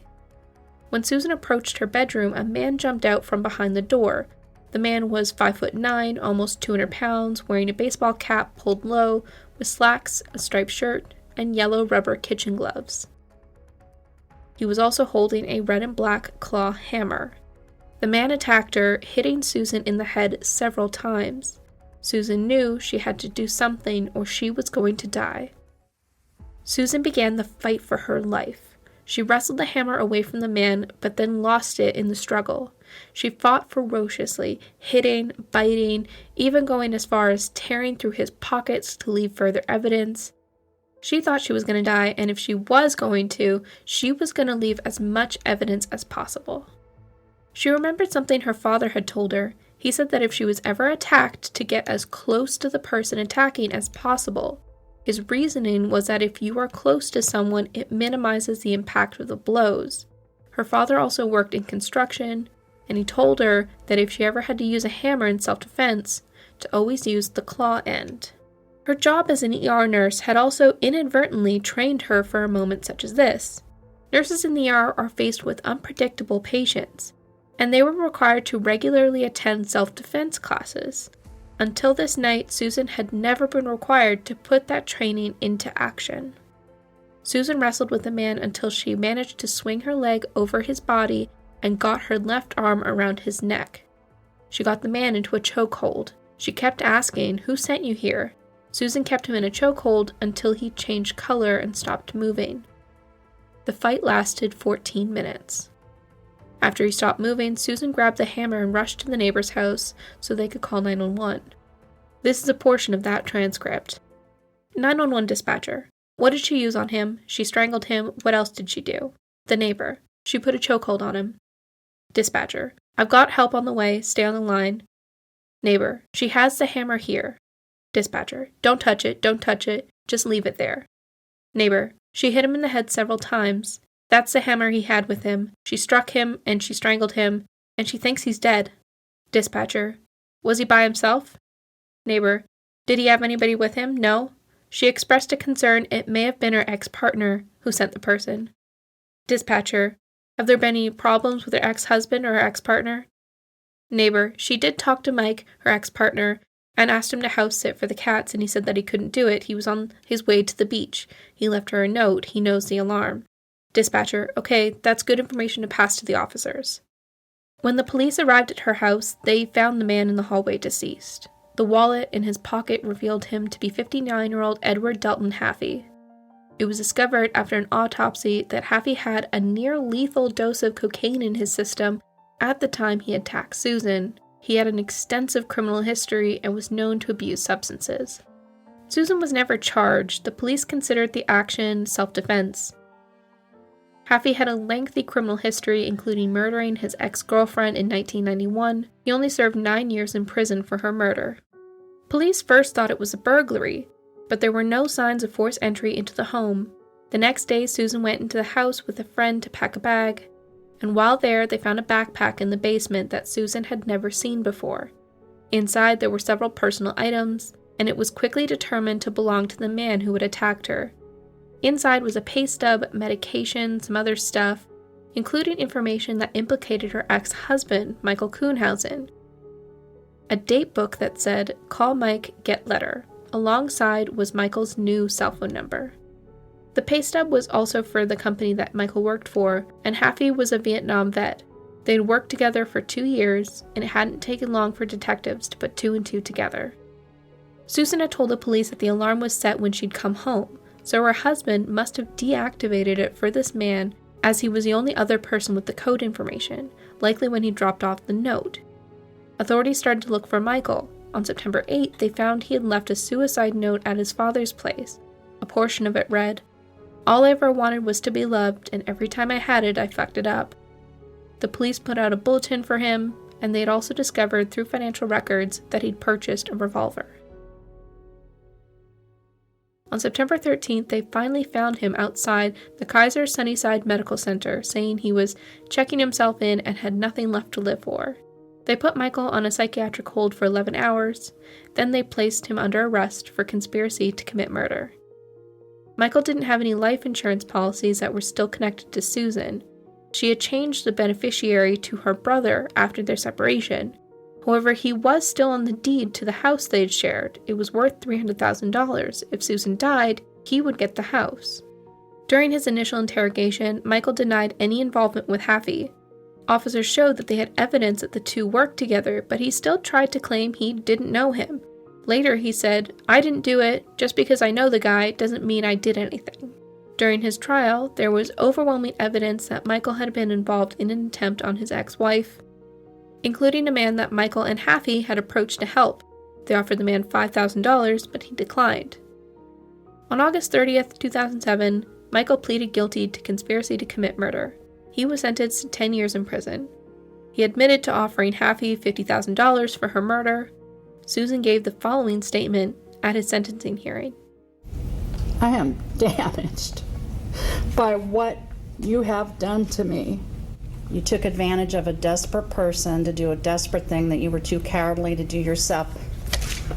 When Susan approached her bedroom, a man jumped out from behind the door. The man was 5'9", almost 200 pounds, wearing a baseball cap pulled low, with slacks, a striped shirt, and yellow rubber kitchen gloves. He was also holding a red and black claw hammer. The man attacked her, hitting Susan in the head several times. Susan knew she had to do something or she was going to die. Susan began the fight for her life. She wrestled the hammer away from the man, but then lost it in the struggle. She fought ferociously, hitting, biting, even going as far as tearing through his pockets to leave further evidence. She thought she was going to die, and if she was going to, she was going to leave as much evidence as possible. She remembered something her father had told her. He said that if she was ever attacked, to get as close to the person attacking as possible. His reasoning was that if you are close to someone, it minimizes the impact of the blows. Her father also worked in construction, and he told her that if she ever had to use a hammer in self-defense, to always use the claw end. Her job as an ER nurse had also inadvertently trained her for a moment such as this. Nurses in the ER are faced with unpredictable patients, and they were required to regularly attend self-defense classes. Until this night, Susan had never been required to put that training into action. Susan wrestled with the man until she managed to swing her leg over his body and got her left arm around his neck. She got the man into a chokehold. She kept asking, "Who sent you here?" Susan kept him in a chokehold until he changed color and stopped moving. The fight lasted 14 minutes. After he stopped moving, Susan grabbed the hammer and rushed to the neighbor's house so they could call 911. This is a portion of that transcript. 911 dispatcher. What did she use on him? She strangled him. What else did she do? The neighbor. She put a chokehold on him. Dispatcher. I've got help on the way. Stay on the line. Neighbor. She has the hammer here. Dispatcher. Don't touch it. Don't touch it. Just leave it there. Neighbor. She hit him in the head several times. That's the hammer he had with him. She struck him and she strangled him, and she thinks he's dead. Dispatcher. Was he by himself? Neighbor. Did he have anybody with him? No. She expressed a concern it may have been her ex-partner who sent the person. Dispatcher. Have there been any problems with her ex-husband or her ex-partner? Neighbor. She did talk to Mike, her ex-partner, and asked him to house sit for the cats, and he said that he couldn't do it. He was on his way to the beach. He left her a note. He knows the alarm. Dispatcher. Okay, that's good information to pass to the officers. When the police arrived at her house, they found the man in the hallway deceased. The wallet in his pocket revealed him to be 59-year-old Edward Dalton Haffey. It was discovered after an autopsy that Haffey had a near-lethal dose of cocaine in his system at the time he attacked Susan. He had an extensive criminal history and was known to abuse substances. Susan was never charged. The police considered the action self-defense. Haffey had a lengthy criminal history, including murdering his ex-girlfriend in 1991. He only served 9 years in prison for her murder. Police first thought it was a burglary, but there were no signs of forced entry into the home. The next day, Susan went into the house with a friend to pack a bag, and while there, they found a backpack in the basement that Susan had never seen before. Inside, there were several personal items, and it was quickly determined to belong to the man who had attacked her. Inside was a pay stub, medication, some other stuff, including information that implicated her ex-husband, Michael Kuhnhausen. A date book that said, "Call Mike, get letter." Alongside was Michael's new cell phone number. The pay stub was also for the company that Michael worked for, and Haffey was a Vietnam vet. They'd worked together for 2 years, and it hadn't taken long for detectives to put 2 and 2 together. Susan had told the police that the alarm was set when she'd come home, so her husband must have deactivated it for this man, as he was the only other person with the code information, likely when he dropped off the note. Authorities started to look for Michael. On September 8th, they found he had left a suicide note at his father's place. A portion of it read, "All I ever wanted was to be loved, and every time I had it, I fucked it up." The police put out a bulletin for him, and they had also discovered through financial records that he'd purchased a revolver. On September 13th, they finally found him outside the Kaiser Sunnyside Medical Center, saying he was checking himself in and had nothing left to live for. They put Michael on a psychiatric hold for 11 hours, then they placed him under arrest for conspiracy to commit murder. Michael didn't have any life insurance policies that were still connected to Susan. She had changed the beneficiary to her brother after their separation. However, he was still on the deed to the house they'd shared. It was worth $300,000. If Susan died, he would get the house. During his initial interrogation, Michael denied any involvement with Haffey. Officers showed that they had evidence that the two worked together, but he still tried to claim he didn't know him. Later, he said, "I didn't do it. Just because I know the guy doesn't mean I did anything." During his trial, there was overwhelming evidence that Michael had been involved in an attempt on his ex-wife, including a man that Michael and Haffey had approached to help. They offered the man $5,000, but he declined. On August 30th, 2007, Michael pleaded guilty to conspiracy to commit murder. He was sentenced to 10 years in prison. He admitted to offering Haffey $50,000 for her murder. Susan gave the following statement at his sentencing hearing. "I am damaged by what you have done to me. You took advantage of a desperate person to do a desperate thing that you were too cowardly to do yourself.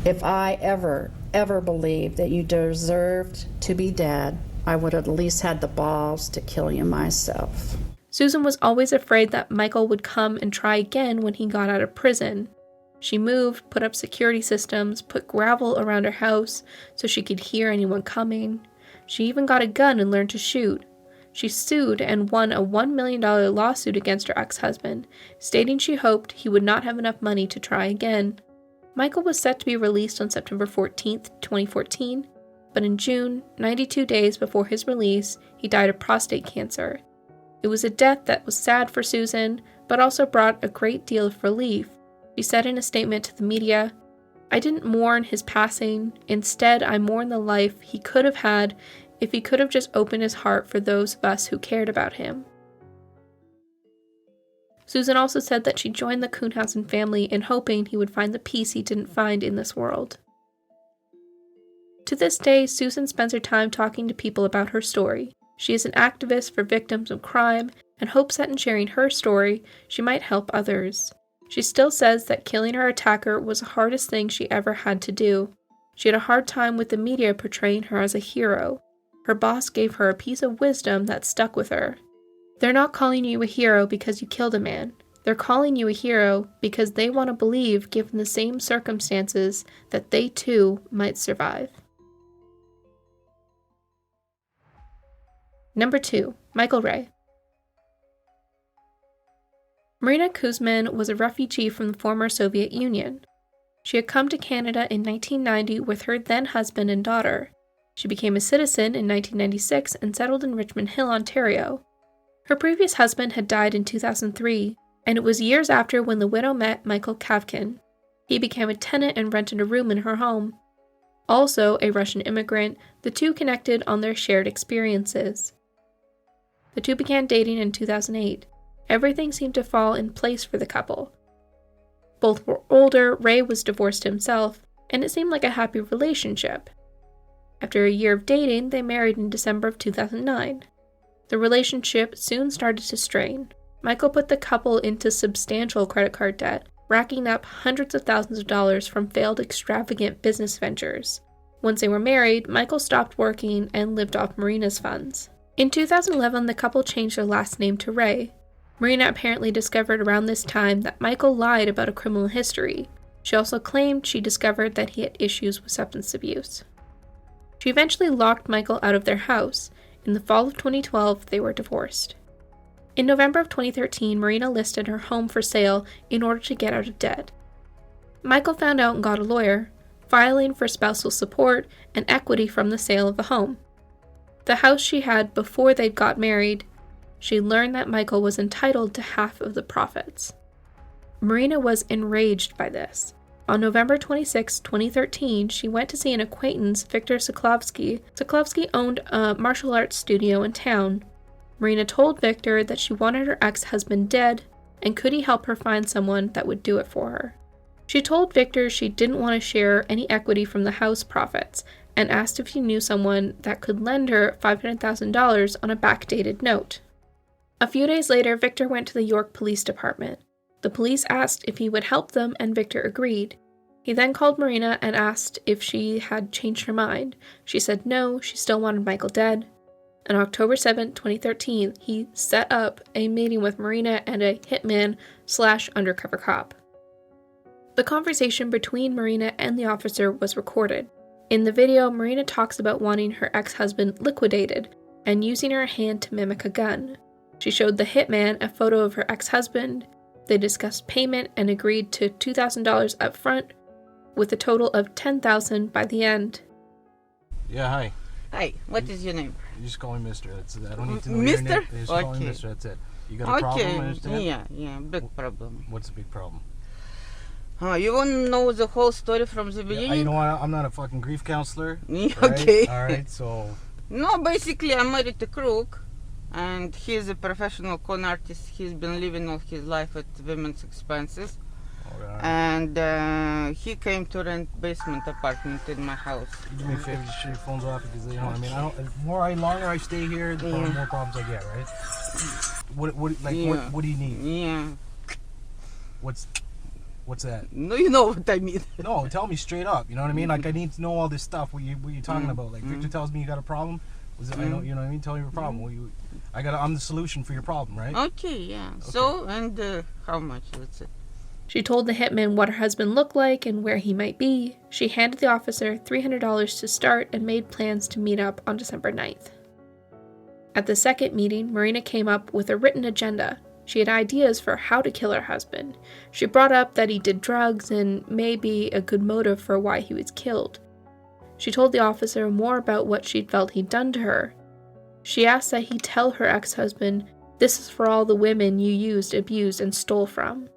If I ever believed that you deserved to be dead, I would have at least had the balls to kill you myself." Susan was always afraid that Michael would come and try again when he got out of prison. She moved, put up security systems, put gravel around her house so she could hear anyone coming. She even got a gun and learned to shoot. She sued and won a $1 million lawsuit against her ex-husband, stating she hoped he would not have enough money to try again. Michael was set to be released on September 14th, 2014, but in June, 92 days before his release, he died of prostate cancer. It was a death that was sad for Susan, but also brought a great deal of relief. She said in a statement to the media, "I didn't mourn his passing. Instead, I mourn the life he could have had if he could have just opened his heart for those of us who cared about him." Susan also said that she joined the Kuhnhausen family in hoping he would find the peace he didn't find in this world. To this day, Susan spends her time talking to people about her story. She is an activist for victims of crime and hopes that in sharing her story, she might help others. She still says that killing her attacker was the hardest thing she ever had to do. She had a hard time with the media portraying her as a hero. Her boss gave her a piece of wisdom that stuck with her. "They're not calling you a hero because you killed a man. They're calling you a hero because they want to believe, given the same circumstances, that they too might survive." Number 2. Michael Ray. Marina Kuzmin was a refugee from the former Soviet Union. She had come to Canada in 1990 with her then-husband and daughter. She became a citizen in 1996 and settled in Richmond Hill, Ontario. Her previous husband had died in 2003, and it was years after when the widow met Michael Kavkin. He became a tenant and rented a room in her home. Also a Russian immigrant, the two connected on their shared experiences. The two began dating in 2008. Everything seemed to fall in place for the couple. Both were older, Ray was divorced himself, and it seemed like a happy relationship. After a year of dating, they married in December of 2009. The relationship soon started to strain. Michael put the couple into substantial credit card debt, racking up hundreds of thousands of dollars from failed extravagant business ventures. Once they were married, Michael stopped working and lived off Marina's funds. In 2011, the couple changed their last name to Ray. Marina apparently discovered around this time that Michael lied about a criminal history. She also claimed she discovered that he had issues with substance abuse. She eventually locked Michael out of their house. In the fall of 2012, they were divorced. In November of 2013, Marina listed her home for sale in order to get out of debt. Michael found out and got a lawyer, filing for spousal support and equity from the sale of the home. The house she had before they got married, she learned that Michael was entitled to half of the profits. Marina was enraged by this. On November 26, 2013, she went to see an acquaintance, Viktor Soklovsky. Soklovsky owned a martial arts studio in town. Marina told Viktor that she wanted her ex-husband dead, and could he help her find someone that would do it for her. She told Victor she didn't want to share any equity from the house profits and asked if he knew someone that could lend her $500,000 on a backdated note. A few days later, Victor went to the York Police Department. The police asked if he would help them, and Victor agreed. He then called Marina and asked if she had changed her mind. She said no, she still wanted Michael dead. On October 7, 2013, he set up a meeting with Marina and a hitman/undercover cop. The conversation between Marina and the officer was recorded. In the video, Marina talks about wanting her ex-husband liquidated and using her hand to mimic a gun. She showed the hitman a photo of her ex-husband. They discussed payment and agreed to $2,000 up front, with a total of $10,000 by the end. Yeah, hi. Hi, what is your name? You just call me Mr. That's it. I don't need to know Mister? your name. Just call me Okay. Mr. That's it. You got a problem, I understand? Yeah, big problem. What's the big problem? You want to know the whole story from the beginning? You know what? I'm not a fucking grief counselor. Okay. Alright, so... No, basically I'm married to Crook, and he's a professional con artist. He's been living all his life at women's expenses. Alright. And he came to rent basement apartment in my house. Do me a favor, just shut your phones off, because, you know what I mean? The longer I stay here, the more problems I get, right? What do you need? Yeah. What's that? No, you know what I mean. No, tell me straight up. You know what I mean? Like, I need to know all this stuff. What you talking about? Like, Victor tells me you got a problem. I know, you know what I mean? Tell me your problem. I'm the solution for your problem, right? Okay, yeah. Okay. So, and how much? That's it. She told the hitman what her husband looked like and where he might be. She handed the officer $300 to start and made plans to meet up on December 9th. At the second meeting, Marina came up with a written agenda. She had ideas for how to kill her husband. She brought up that he did drugs and may be a good motive for why he was killed. She told the officer more about what she'd felt he'd done to her. She asked that he tell her ex-husband, "This is for all the women you used, abused, and stole from."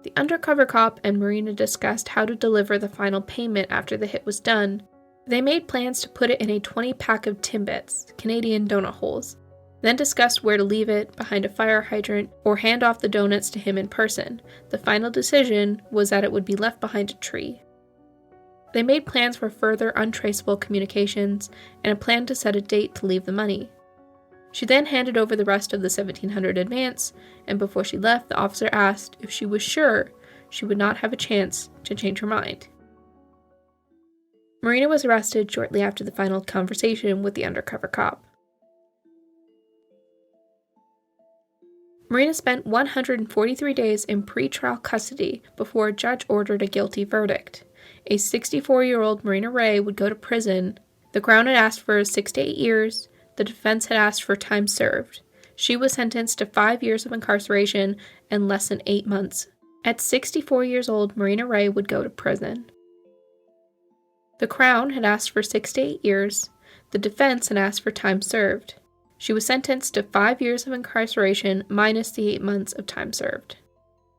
The undercover cop and Marina discussed how to deliver the final payment after the hit was done. They made plans to put it in a 20-pack of Timbits, Canadian donut holes, then discussed where to leave it, behind a fire hydrant, or hand off the donuts to him in person. The final decision was that it would be left behind a tree. They made plans for further untraceable communications and a plan to set a date to leave the money. She then handed over the rest of the $1,700 advance, and before she left, the officer asked if she was sure she would not have a chance to change her mind. Marina was arrested shortly after the final conversation with the undercover cop. Marina spent 143 days in pre-trial custody before a judge ordered a guilty verdict. A 64-year-old Marina Ray would go to prison. The Crown had asked for 6 to 8 years. The defense had asked for time served. She was sentenced to 5 years of incarceration and less than 8 months. At 64 years old, Marina Ray would go to prison. The Crown had asked for 6 to 8 years. The defense had asked for time served. She was sentenced to 5 years of incarceration minus the 8 months of time served.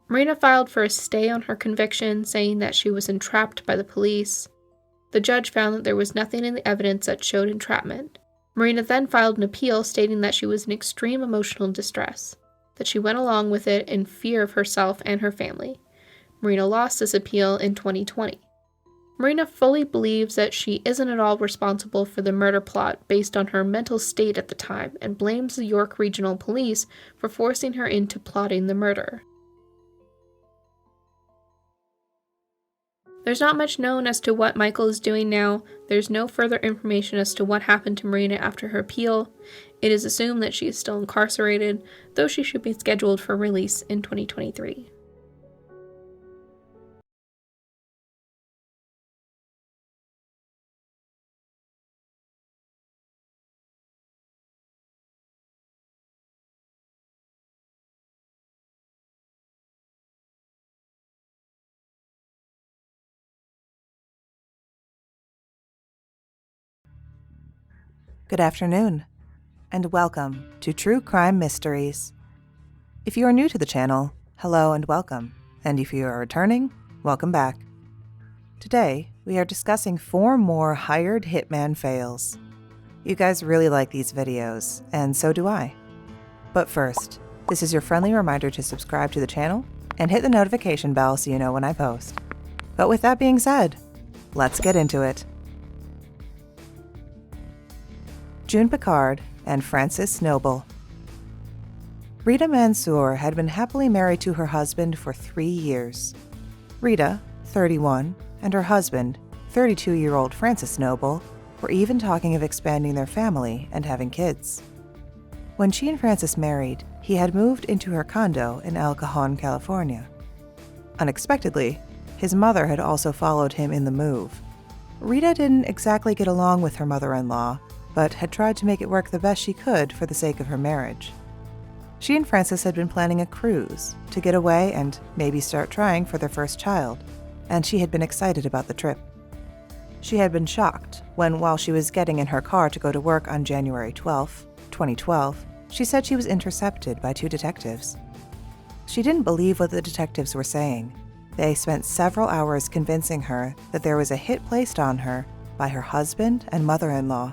Marina filed for a stay on her conviction, saying that she was entrapped by the police. The judge found that there was nothing in the evidence that showed entrapment. Marina then filed an appeal stating that she was in extreme emotional distress, that she went along with it in fear of herself and her family. Marina lost this appeal in 2020. Marina fully believes that she isn't at all responsible for the murder plot based on her mental state at the time and blames the York Regional Police for forcing her into plotting the murder. There's not much known as to what Michael is doing now. There's no further information as to what happened to Marina after her appeal. It is assumed that she is still incarcerated, though she should be scheduled for release in 2023. Good afternoon, and welcome to True Crime Mysteries. If you are new to the channel, hello and welcome, and if you are returning, welcome back. Today, we are discussing 4 more hired hitman fails. You guys really like these videos, and so do I. But first, This is your friendly reminder to subscribe to the channel and hit the notification bell so you know when I post. But with that being said, let's get into it. June Picard and Francis Noble. Rita Mansour had been happily married to her husband for 3 years. Rita, 31, and her husband, 32-year-old Francis Noble, were even talking of expanding their family and having kids. When she and Francis married, he had moved into her condo in El Cajon, California. Unexpectedly, his mother had also followed him in the move. Rita didn't exactly get along with her mother-in-law, but had tried to make it work the best she could for the sake of her marriage. She and Francis had been planning a cruise to get away and maybe start trying for their first child, and she had been excited about the trip. She had been shocked when, while she was getting in her car to go to work on January 12, 2012, she said she was intercepted by 2 detectives. She didn't believe what the detectives were saying. They spent several hours convincing her that there was a hit placed on her by her husband and mother-in-law.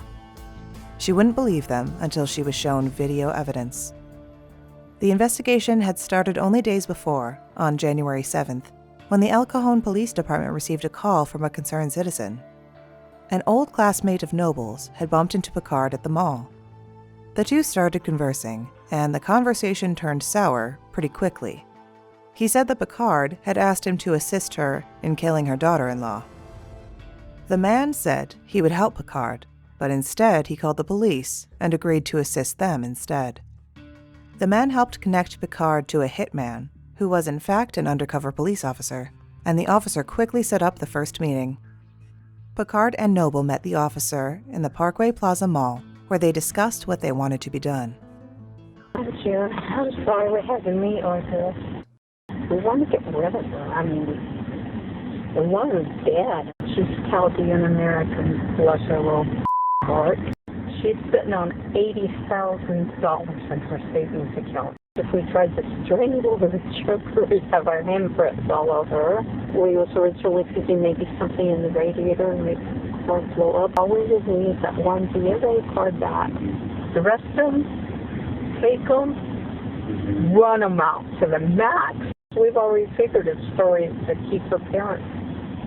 She wouldn't believe them until she was shown video evidence. The investigation had started only days before, on January 7th, when the El Cajon Police Department received a call from a concerned citizen. An old classmate of Noble's had bumped into Picard at the mall. The two started conversing, and the conversation turned sour pretty quickly. He said that Picard had asked him to assist her in killing her daughter-in-law. The man said he would help Picard, but instead he called the police and agreed to assist them instead. The man helped connect Picard to a hitman, who was in fact an undercover police officer, and the officer quickly set up the first meeting. Picard and Noble met the officer in the Parkway Plaza Mall, where they discussed what they wanted to be done. June, I'm sorry we're having me on this. We want to get rid of her. I mean, the woman's dead. She's Chaldean American, bless her little heart. She's sitting on $80,000 in her savings account. If we tried to strangle her, choke her, we'd have our handprints all over her. We was originally thinking maybe something in the radiator and make the car blow up. All we just need is that one DFA card back. The rest of them, take them, run them out to the max. We've already figured a story to keep her parents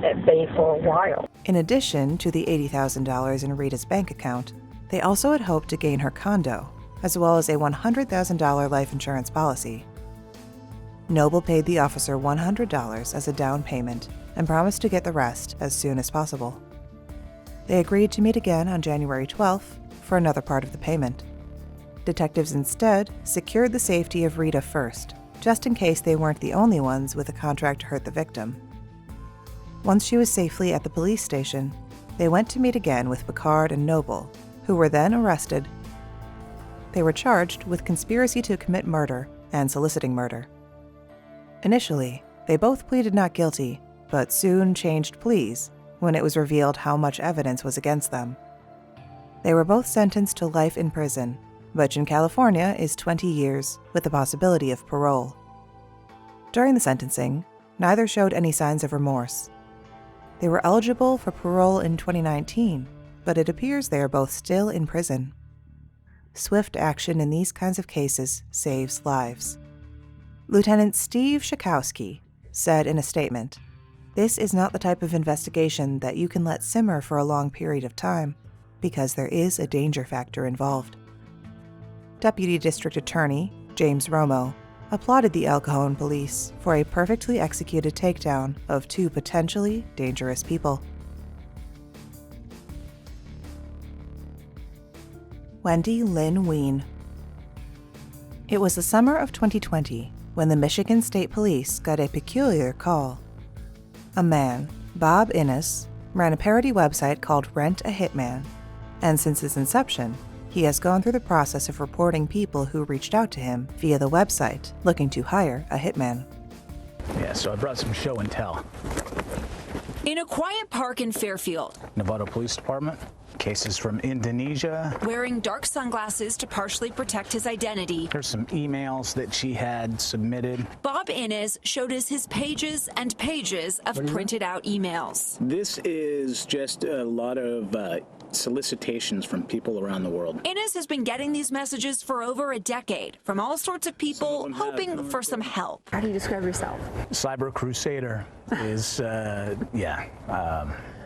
at bay for a while. In addition to the $80,000 in Rita's bank account, they also had hoped to gain her condo, as well as a $100,000 life insurance policy. Noble paid the officer $100 as a down payment and promised to get the rest as soon as possible. They agreed to meet again on January 12th for another part of the payment. Detectives instead secured the safety of Rita first, just in case they weren't the only ones with a contract to hurt the victim. Once she was safely at the police station, they went to meet again with Picard and Noble, who were then arrested. They were charged with conspiracy to commit murder and soliciting murder. Initially, they both pleaded not guilty, but soon changed pleas when it was revealed how much evidence was against them. They were both sentenced to life in prison, which in California is 20 years with the possibility of parole. During the sentencing, neither showed any signs of remorse. They were eligible for parole in 2019, but it appears they are both still in prison. Swift action in these kinds of cases saves lives. Lieutenant Steve Shakowski said in a statement, "This is not the type of investigation that you can let simmer for a long period of time, because there is a danger factor involved." Deputy District Attorney James Romo applauded the El Cajon police for a perfectly executed takedown of 2 potentially dangerous people. Wendy Lynn Ween. It was the summer of 2020 when the Michigan State Police got a peculiar call. A man, Bob Innes, ran a parody website called Rent a Hitman, and since its inception, he has gone through the process of reporting people who reached out to him via the website looking to hire a hitman. Yeah, so I brought some show and tell. In a quiet park in Fairfield. Nevada Police Department. Cases from Indonesia. Wearing dark sunglasses to partially protect his identity. There's some emails that she had submitted. Bob Innes showed us his pages and pages of printed out emails. This is just a lot of solicitations from people around the world. Inez has been getting these messages for over a decade from all sorts of people hoping for some help. How do you describe yourself? Cyber Crusader is,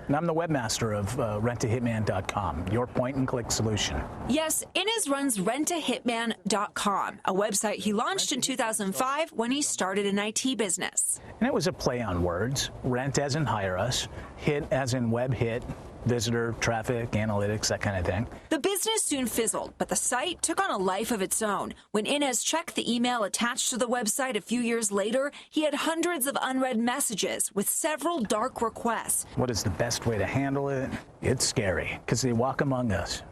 and I'm the webmaster of rentahitman.com, your point-and-click solution. Yes, Inez runs rentahitman.com, a website he launched in 2005 when he started an IT business. And it was a play on words, rent as in hire us, hit as in web hit, visitor, traffic, analytics, that kind of thing. The business soon fizzled, but the site took on a life of its own. When Inez checked the email attached to the website a few years later, he had hundreds of unread messages with several dark requests. What is the best way to handle it? It's scary, because they walk among us.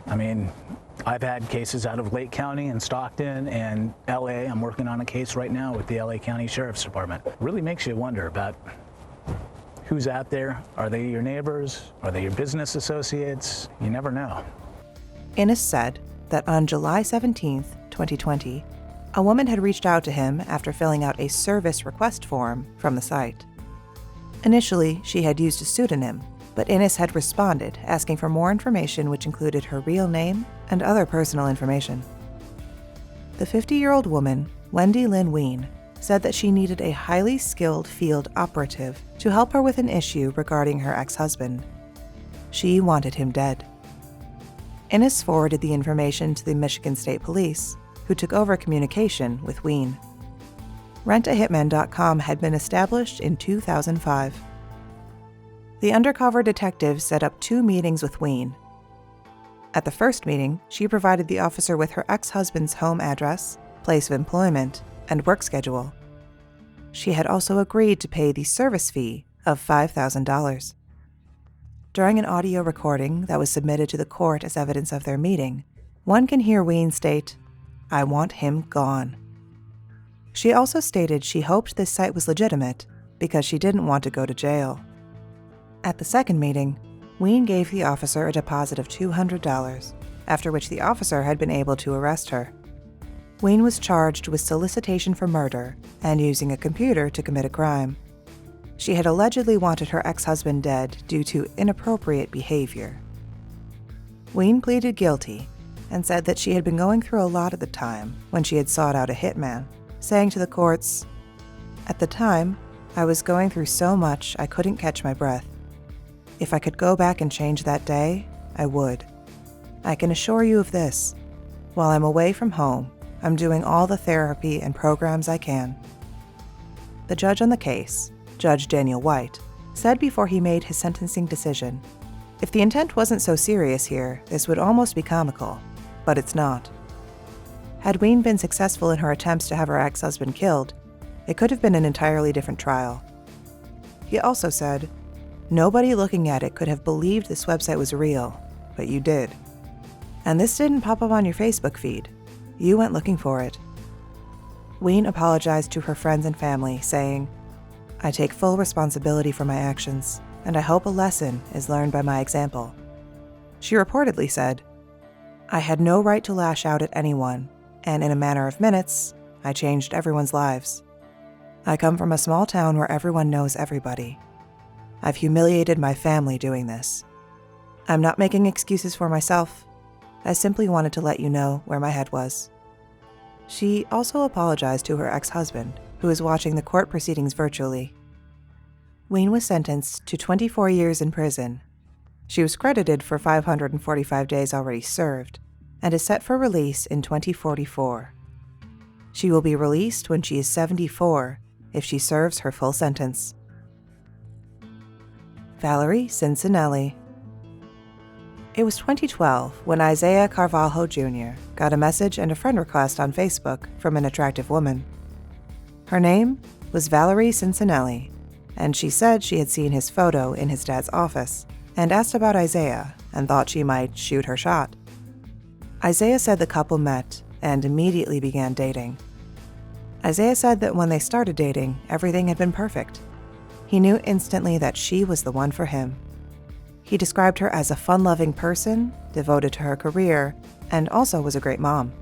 I mean, I've had cases out of Lake County and Stockton and LA. I'm working on a case right now with the LA County Sheriff's Department. It really makes you wonder about who's out there. Are they your neighbors? Are they your business associates? You never know. Inez said that on July 17th, 2020, a woman had reached out to him after filling out a service request form from the site. Initially, she had used a pseudonym, but Inez had responded asking for more information, which included her real name and other personal information. The 50-year-old woman, Wendy Lynn Ween, said that she needed a highly skilled field operative to help her with an issue regarding her ex-husband. She wanted him dead. Inez forwarded the information to the Michigan State Police, who took over communication with Ween. Rentahitman.com had been established in 2005. The undercover detective set up 2 meetings with Ween. At the first meeting, she provided the officer with her ex-husband's home address, place of employment, and work schedule. She had also agreed to pay the service fee of $5,000. During an audio recording that was submitted to the court as evidence of their meeting, one can hear Ween state, "I want him gone." She also stated she hoped this site was legitimate because she didn't want to go to jail. At the second meeting, Ween gave the officer a deposit of $200, after which the officer had been able to arrest her. Ween was charged with solicitation for murder and using a computer to commit a crime. She had allegedly wanted her ex-husband dead due to inappropriate behavior. Ween pleaded guilty and said that she had been going through a lot at the time when she had sought out a hitman, saying to the courts, "At the time, I was going through so much I couldn't catch my breath. If I could go back and change that day, I would. I can assure you of this. While I'm away from home, I'm doing all the therapy and programs I can." The judge on the case, Judge Daniel White, said before he made his sentencing decision, "If the intent wasn't so serious here, this would almost be comical, but it's not." Had Ween been successful in her attempts to have her ex-husband killed, it could have been an entirely different trial. He also said, "Nobody looking at it could have believed this website was real, but you did. And this didn't pop up on your Facebook feed. You went looking for it." Ween apologized to her friends and family, saying, "I take full responsibility for my actions, and I hope a lesson is learned by my example." She reportedly said, "I had no right to lash out at anyone, and in a matter of minutes, I changed everyone's lives. I come from a small town where everyone knows everybody. I've humiliated my family doing this. I'm not making excuses for myself. I simply wanted to let you know where my head was." She also apologized to her ex-husband, who is watching the court proceedings virtually. Ween was sentenced to 24 years in prison. She was credited for 545 days already served, and is set for release in 2044. She will be released when she is 74 if she serves her full sentence. Valerie Cincinnelli. It was 2012 when Isaiah Carvalho Jr. got a message and a friend request on Facebook from an attractive woman. Her name was Valerie Cincinnelli, and she said she had seen his photo in his dad's office and asked about Isaiah and thought she might shoot her shot. Isaiah said the couple met and immediately began dating. Isaiah said that when they started dating, everything had been perfect. He knew instantly that she was the one for him. He described her as a fun-loving person, devoted to her career, and also was a great mom.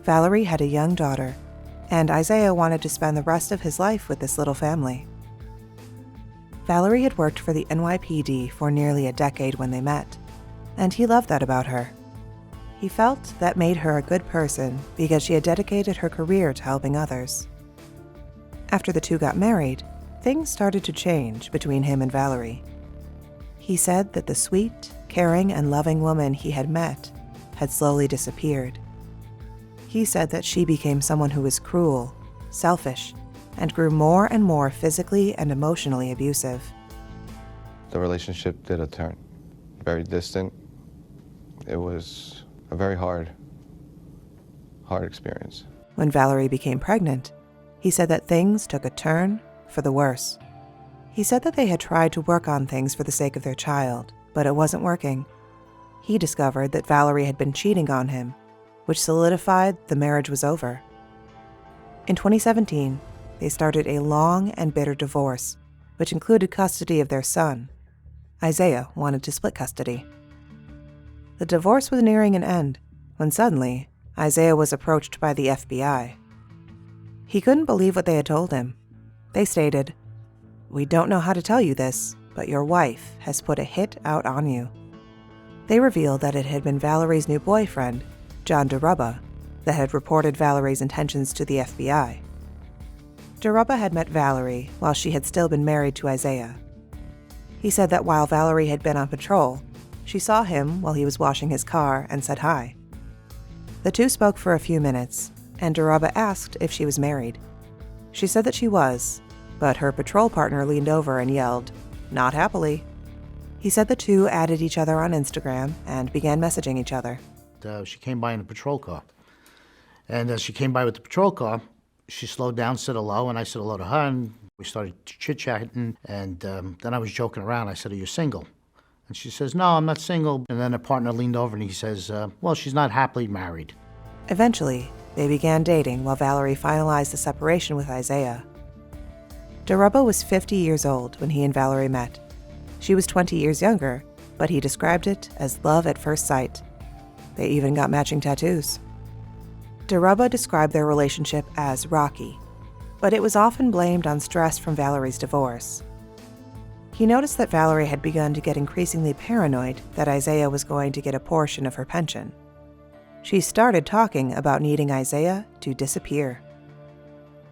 Valerie had a young daughter, and Isaiah wanted to spend the rest of his life with this little family. Valerie had worked for the NYPD for nearly a decade when they met, and he loved that about her. He felt that made her a good person because she had dedicated her career to helping others. After the two got married, things started to change between him and Valerie. He said that the sweet, caring, and loving woman he had met had slowly disappeared. He said that she became someone who was cruel, selfish, and grew more and more physically and emotionally abusive. The relationship did a turn, very distant. It was a very hard experience. When Valerie became pregnant, he said that things took a turn for the worse. He said that they had tried to work on things for the sake of their child, but it wasn't working. He discovered that Valerie had been cheating on him, which solidified the marriage was over. In 2017, they started a long and bitter divorce, which included custody of their son. Isaiah wanted to split custody. The divorce was nearing an end when suddenly Isaiah was approached by the FBI. He couldn't believe what they had told him. They stated, "We don't know how to tell you this, but your wife has put a hit out on you." They revealed that it had been Valerie's new boyfriend, John DeRubba, that had reported Valerie's intentions to the FBI. DeRubba had met Valerie while she had still been married to Isaiah. He said that while Valerie had been on patrol, she saw him while he was washing his car and said hi. The two spoke for a few minutes, and DeRubba asked if she was married. She said that she was, but her patrol partner leaned over and yelled, "Not happily." He said the two added each other on Instagram and began messaging each other. She came by in a patrol car. And as she came by with the patrol car, she slowed down, said hello, and I said hello to her, and we started chit-chatting, and then I was joking around. I said, "Are you single?" And she says, "No, I'm not single." And then her partner leaned over and he says, "Well, she's not happily married." Eventually, they began dating while Valerie finalized the separation with Isaiah. DeRubba was 50 years old when he and Valerie met. She was 20 years younger, but he described it as love at first sight. They even got matching tattoos. DeRubba described their relationship as rocky, but it was often blamed on stress from Valerie's divorce. He noticed that Valerie had begun to get increasingly paranoid that Isaiah was going to get a portion of her pension. She started talking about needing Isaiah to disappear.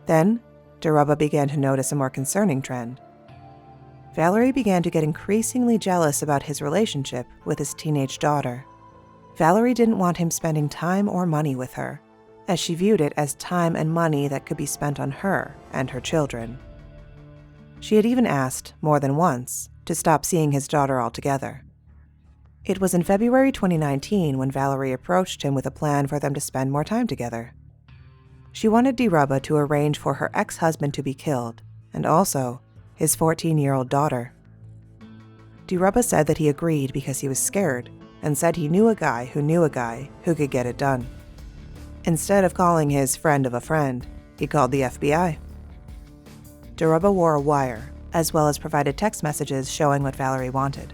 Then, DeRubba began to notice a more concerning trend. Valerie began to get increasingly jealous about his relationship with his teenage daughter. Valerie didn't want him spending time or money with her, as she viewed it as time and money that could be spent on her and her children. She had even asked, more than once, to stop seeing his daughter altogether. It was in February 2019 when Valerie approached him with a plan for them to spend more time together. She wanted DeRubba to arrange for her ex-husband to be killed, and also his 14-year-old daughter. DeRubba said that he agreed because he was scared, and said he knew a guy who could get it done. Instead of calling his friend of a friend, he called the FBI. DeRubba wore a wire, as well as provided text messages showing what Valerie wanted.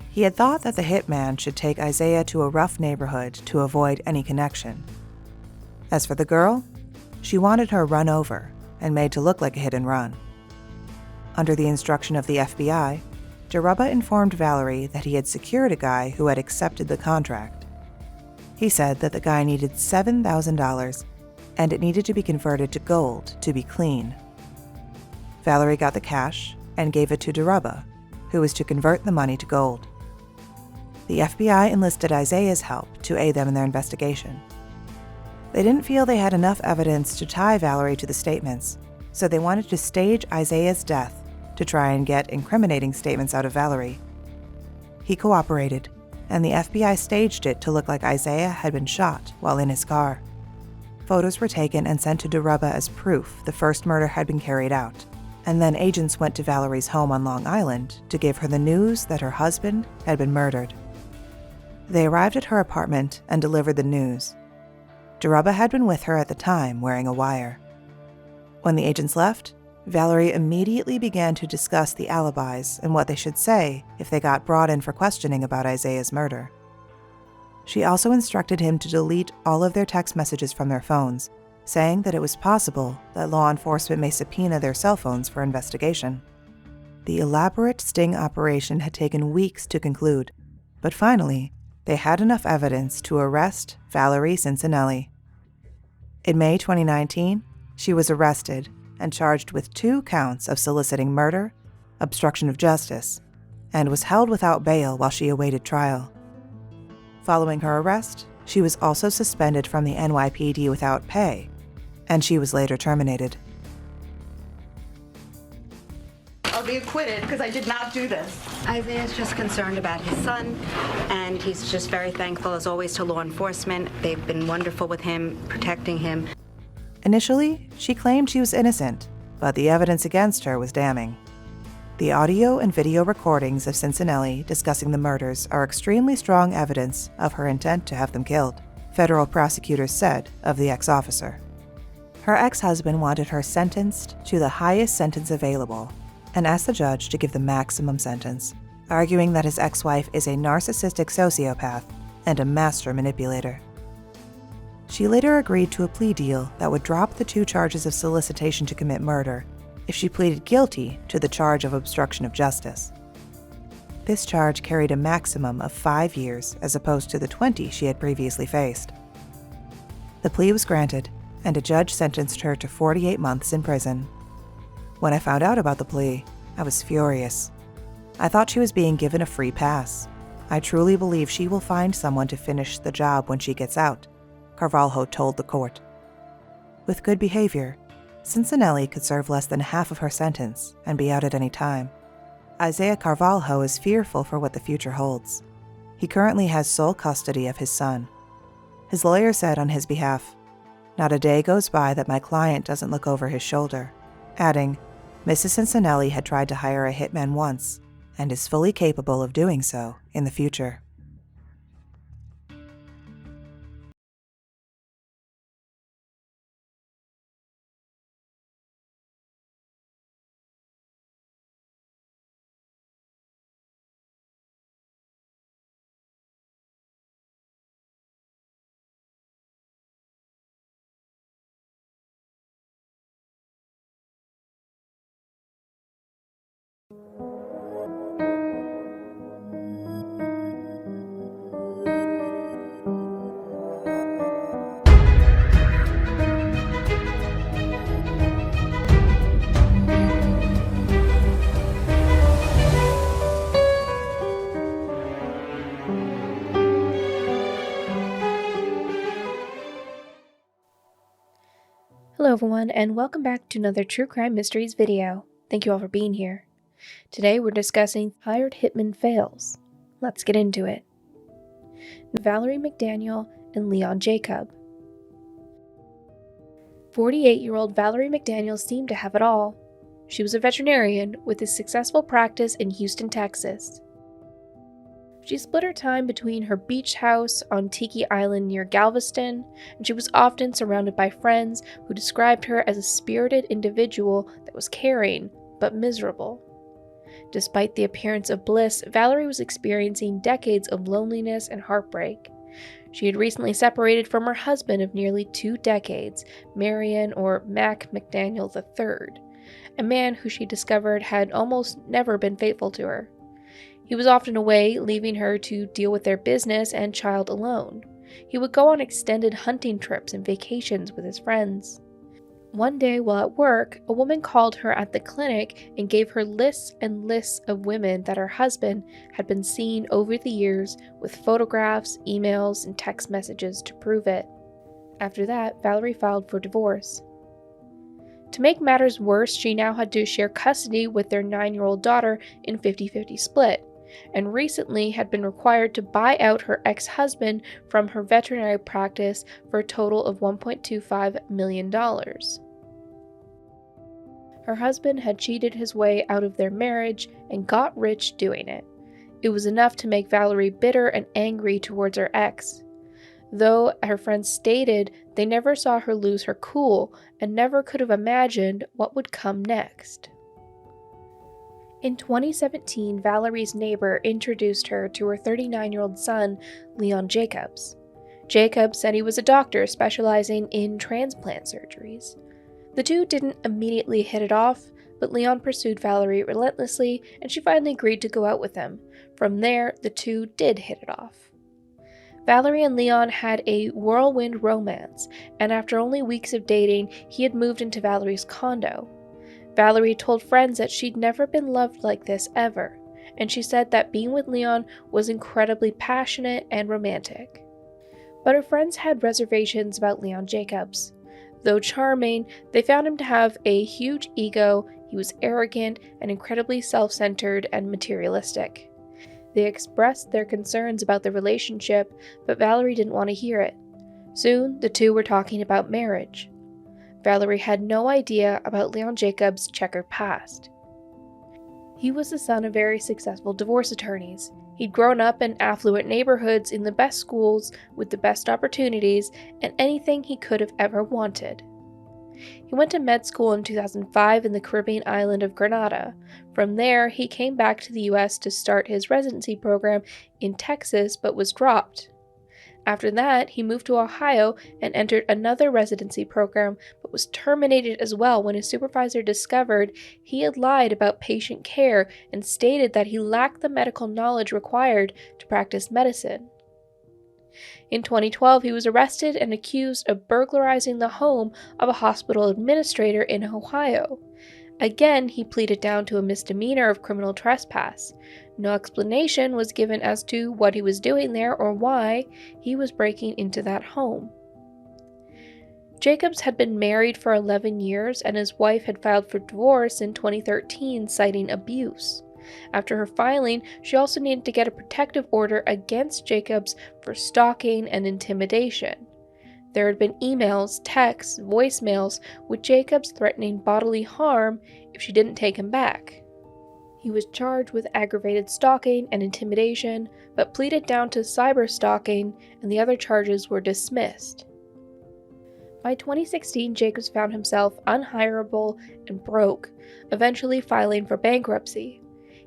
He had thought that the hitman should take Isaiah to a rough neighborhood to avoid any connection. As for the girl, she wanted her run over and made to look like a hit and run. Under the instruction of the FBI, DeRubba informed Valerie that he had secured a guy who had accepted the contract. He said that the guy needed $7,000 and it needed to be converted to gold to be clean. Valerie got the cash and gave it to DeRubba, who was to convert the money to gold. The FBI enlisted Isaiah's help to aid them in their investigation. They didn't feel they had enough evidence to tie Valerie to the statements, so they wanted to stage Isaiah's death to try and get incriminating statements out of Valerie. He cooperated, and the FBI staged it to look like Isaiah had been shot while in his car. Photos were taken and sent to DeRubba as proof the first murder had been carried out, and then agents went to Valerie's home on Long Island to give her the news that her husband had been murdered. They arrived at her apartment and delivered the news. DeRubba had been with her at the time wearing a wire. When the agents left, Valerie immediately began to discuss the alibis and what they should say if they got brought in for questioning about Isaiah's murder. She also instructed him to delete all of their text messages from their phones, saying that it was possible that law enforcement may subpoena their cell phones for investigation. The elaborate sting operation had taken weeks to conclude, But finally, they had enough evidence to arrest Valerie Cicinelli. In May 2019, she was arrested and charged with 2 counts of soliciting murder, obstruction of justice, and was held without bail while she awaited trial. Following her arrest, she was also suspended from the NYPD without pay, and she was later terminated. I'll be acquitted because I did not do this. Isaiah's just concerned about his son, and he's just very thankful, as always, to law enforcement. They've been wonderful with him, protecting him. Initially, she claimed she was innocent, but the evidence against her was damning. The audio and video recordings of Cicinelli discussing the murders are extremely strong evidence of her intent to have them killed, federal prosecutors said of the ex-officer. Her ex-husband wanted her sentenced to the highest sentence available and asked the judge to give the maximum sentence, arguing that his ex-wife is a narcissistic sociopath and a master manipulator. She later agreed to a plea deal that would drop the 2 charges of solicitation to commit murder if she pleaded guilty to the charge of obstruction of justice. This charge carried a maximum of 5 years as opposed to the 20 she had previously faced. The plea was granted, and a judge sentenced her to 48 months in prison. When I found out about the plea, I was furious. I thought she was being given a free pass. I truly believe she will find someone to finish the job when she gets out, Carvalho told the court. With good behavior, Cicinelli could serve less than half of her sentence and be out at any time. Isaiah Carvalho is fearful for what the future holds. He currently has sole custody of his son. His lawyer said on his behalf, "Not a day goes by that my client doesn't look over his shoulder," adding, Mrs. Cicinelli had tried to hire a hitman once and is fully capable of doing so in the future. Hello everyone, and welcome back to another True Crime Mysteries video. Thank you all for being here. Today we're discussing hired hitman fails. Let's get into it. Valerie McDaniel and Leon Jacob. 48-year-old Valerie McDaniel seemed to have it all. She was a veterinarian with a successful practice in Houston, Texas. She split her time between her beach house on Tiki Island near Galveston, and she was often surrounded by friends who described her as a spirited individual that was caring, but miserable. Despite the appearance of bliss, Valerie was experiencing decades of loneliness and heartbreak. She had recently separated from her husband of nearly 2 decades, Marion or Mac McDaniel III, a man who she discovered had almost never been faithful to her. He was often away, leaving her to deal with their business and child alone. He would go on extended hunting trips and vacations with his friends. One day while at work, a woman called her at the clinic and gave her lists and lists of women that her husband had been seeing over the years, with photographs, emails, and text messages to prove it. After that, Valerie filed for divorce. To make matters worse, she now had to share custody with their 9-year-old daughter in a 50-50 split, and recently had been required to buy out her ex-husband from her veterinary practice for a total of $1.25 million. Her husband had cheated his way out of their marriage and got rich doing it. It was enough to make Valerie bitter and angry towards her ex. Though her friends stated they never saw her lose her cool and never could have imagined what would come next. In 2017, Valerie's neighbor introduced her to her 39-year-old son, Leon Jacobs. Jacobs said he was a doctor specializing in transplant surgeries. The two didn't immediately hit it off, but Leon pursued Valerie relentlessly, and she finally agreed to go out with him. From there, the two did hit it off. Valerie and Leon had a whirlwind romance, and after only weeks of dating, he had moved into Valerie's condo. Valerie told friends that she'd never been loved like this ever, and she said that being with Leon was incredibly passionate and romantic. But her friends had reservations about Leon Jacobs. Though charming, they found him to have a huge ego, he was arrogant and incredibly self-centered and materialistic. They expressed their concerns about the relationship, but Valerie didn't want to hear it. Soon, the two were talking about marriage. Valerie had no idea about Leon Jacobs' checkered past. He was the son of very successful divorce attorneys. He'd grown up in affluent neighborhoods in the best schools with the best opportunities and anything he could have ever wanted. He went to med school in 2005 in the Caribbean island of Grenada. From there, he came back to the US to start his residency program in Texas but was dropped. After that, he moved to Ohio and entered another residency program, but was terminated as well when his supervisor discovered he had lied about patient care and stated that he lacked the medical knowledge required to practice medicine. In 2012, he was arrested and accused of burglarizing the home of a hospital administrator in Ohio. Again, he pleaded down to a misdemeanor of criminal trespass. No explanation was given as to what he was doing there or why he was breaking into that home. Jacobs had been married for 11 years, and his wife had filed for divorce in 2013, citing abuse. After her filing, she also needed to get a protective order against Jacobs for stalking and intimidation. There had been emails, texts, voicemails with Jacobs threatening bodily harm if she didn't take him back. He was charged with aggravated stalking and intimidation, but pleaded down to cyber stalking, and the other charges were dismissed. By 2016, Jacobs found himself unhireable and broke, eventually filing for bankruptcy.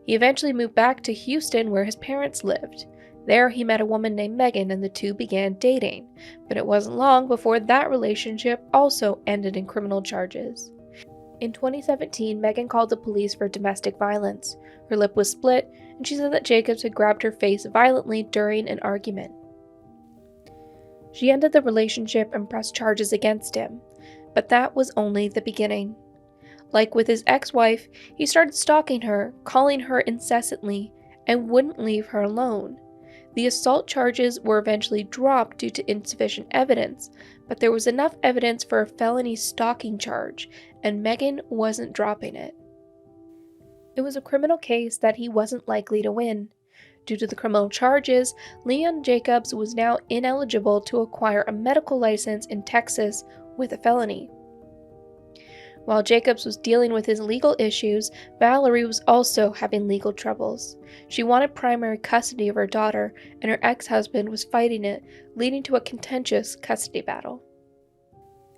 He eventually moved back to Houston where his parents lived. There he met a woman named Megan and the two began dating, but it wasn't long before that relationship also ended in criminal charges. In 2017, Megan called the police for domestic violence. Her lip was split, and she said that Jacobs had grabbed her face violently during an argument. She ended the relationship and pressed charges against him, but that was only the beginning. Like with his ex-wife, he started stalking her, calling her incessantly, and wouldn't leave her alone. The assault charges were eventually dropped due to insufficient evidence, but there was enough evidence for a felony stalking charge, and Megan wasn't dropping it. It was a criminal case that he wasn't likely to win. Due to the criminal charges, Leon Jacobs was now ineligible to acquire a medical license in Texas with a felony. While Jacobs was dealing with his legal issues, Valerie was also having legal troubles. She wanted primary custody of her daughter, and her ex-husband was fighting it, leading to a contentious custody battle.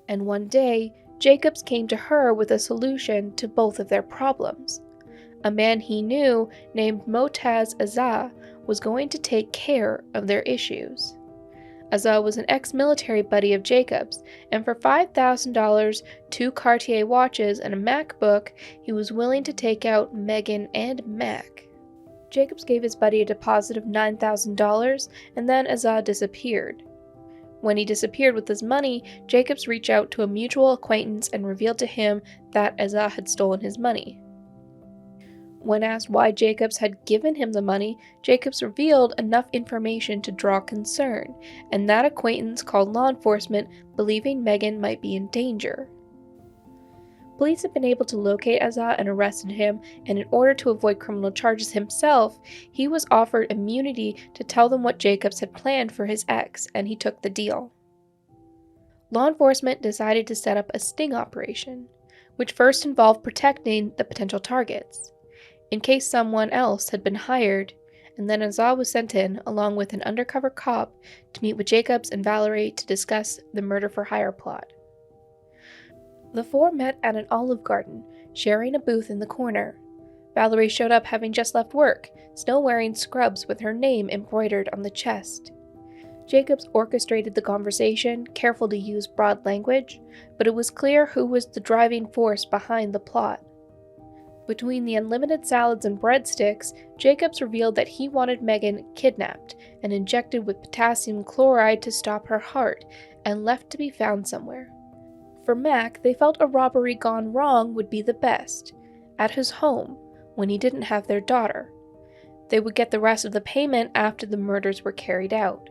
And one day, Jacobs came to her with a solution to both of their problems. A man he knew, named Motaz Azah, was going to take care of their issues. Azah was an ex-military buddy of Jacobs, and for $5,000, 2 Cartier watches, and a MacBook, he was willing to take out Megan and Mac. Jacobs gave his buddy a deposit of $9,000, and then Azah disappeared. When he disappeared with his money, Jacobs reached out to a mutual acquaintance and revealed to him that Azah had stolen his money. When asked why Jacobs had given him the money, Jacobs revealed enough information to draw concern, and that acquaintance called law enforcement, believing Megan might be in danger. Police had been able to locate Azah and arrested him, and in order to avoid criminal charges himself, he was offered immunity to tell them what Jacobs had planned for his ex, and he took the deal. Law enforcement decided to set up a sting operation, which first involved protecting the potential targets, in case someone else had been hired, and then Azah was sent in along with an undercover cop to meet with Jacobs and Valerie to discuss the murder-for-hire plot. The four met at an Olive Garden, sharing a booth in the corner. Valerie showed up having just left work, still wearing scrubs with her name embroidered on the chest. Jacobs orchestrated the conversation, careful to use broad language, but it was clear who was the driving force behind the plot. Between the unlimited salads and breadsticks, Jacobs revealed that he wanted Megan kidnapped and injected with potassium chloride to stop her heart, and left to be found somewhere. For Mac, they felt a robbery gone wrong would be the best, at his home, when he didn't have their daughter. They would get the rest of the payment after the murders were carried out.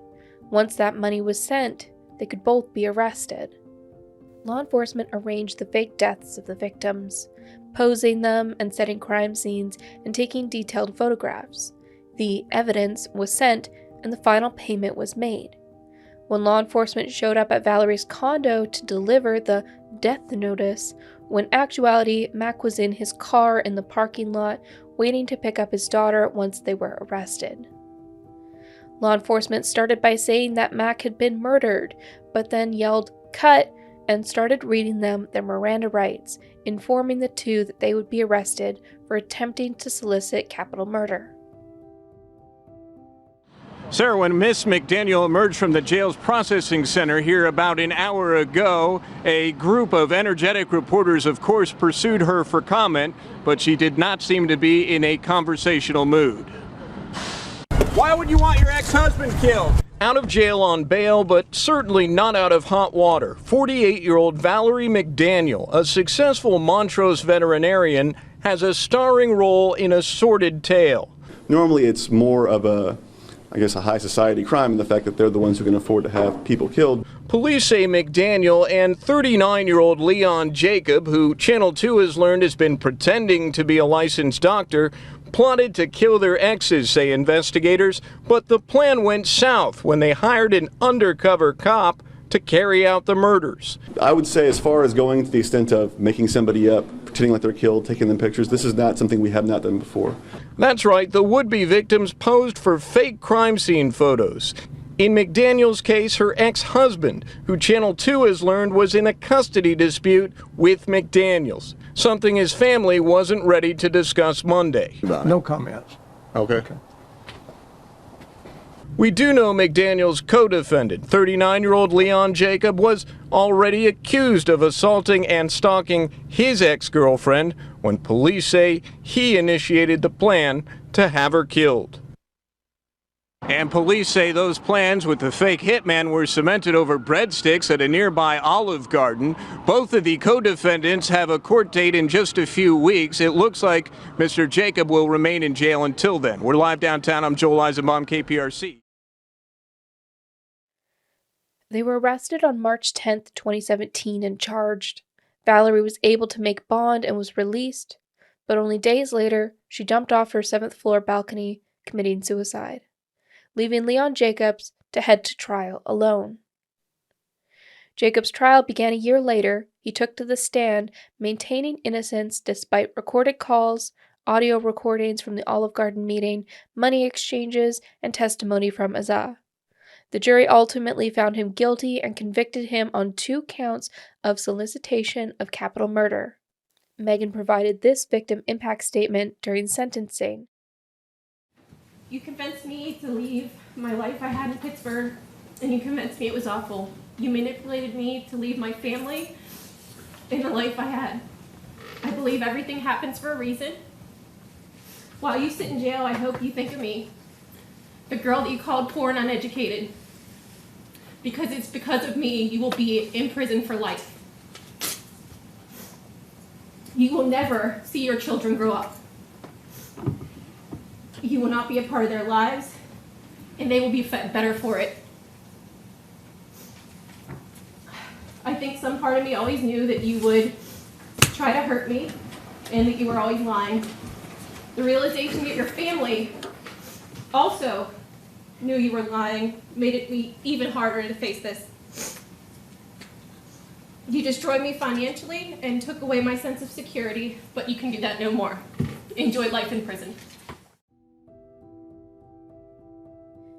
Once that money was sent, they could both be arrested. Law enforcement arranged the fake deaths of the victims, posing them and setting crime scenes and taking detailed photographs. The evidence was sent and the final payment was made. When law enforcement showed up at Valerie's condo to deliver the death notice, when in actuality Mac was in his car in the parking lot waiting to pick up his daughter once they were arrested. Law enforcement started by saying that Mac had been murdered, but then yelled, "Cut!" and started reading them their Miranda rights, informing the two that they would be arrested for attempting to solicit capital murder. Sarah, when Miss McDaniel emerged from the jail's processing center here about an hour ago, a group of energetic reporters, of course, pursued her for comment, but she did not seem to be in a conversational mood. Why would you want your ex-husband killed? Out of jail on bail, but certainly not out of hot water. 48-year-old Valerie McDaniel, a successful Montrose veterinarian, has a starring role in a sordid tale. Normally it's more of a high society crime in the fact that they're the ones who can afford to have people killed. Police say McDaniel and 39-year-old Leon Jacob, who Channel 2 has learned has been pretending to be a licensed doctor, plotted to kill their exes, say investigators, but the plan went south when they hired an undercover cop to carry out the murders. I would say, as far as going to the extent of making somebody up, pretending like they're killed, taking them pictures, this is not something we have not done before. That's right, the would-be victims posed for fake crime scene photos. In McDaniel's case, her ex-husband, who Channel 2 has learned was in a custody dispute with McDaniels, something his family wasn't ready to discuss Monday. No comments. Okay. We do know McDaniel's co-defendant, 39-year-old Leon Jacob, was already accused of assaulting and stalking his ex-girlfriend when police say he initiated the plan to have her killed. And police say those plans with the fake hitman were cemented over breadsticks at a nearby Olive Garden. Both of the co-defendants have a court date in just a few weeks. It looks like Mr. Jacob will remain in jail until then. We're live downtown. I'm Joel Eisenbaum, KPRC. They were arrested on March 10, 2017 and charged. Valerie was able to make bond and was released, but only days later, she jumped off her 7th floor balcony, committing suicide, leaving Leon Jacobs to head to trial alone. Jacobs' trial began a year later. He took to the stand, maintaining innocence despite recorded calls, audio recordings from the Olive Garden meeting, money exchanges, and testimony from Azah. The jury ultimately found him guilty and convicted him on 2 counts of solicitation of capital murder. Megan provided this victim impact statement during sentencing. You convinced me to leave my life I had in Pittsburgh, and you convinced me it was awful. You manipulated me to leave my family and the life I had. I believe everything happens for a reason. While you sit in jail, I hope you think of me, the girl that you called poor and uneducated. Because it's because of me you will be in prison for life. You will never see your children grow up. You will not be a part of their lives, and they will be better for it. I think some part of me always knew that you would try to hurt me, and that you were always lying. The realization that your family also knew you were lying made it me even harder to face this. You destroyed me financially and took away my sense of security, but you can do that no more. Enjoy life in prison.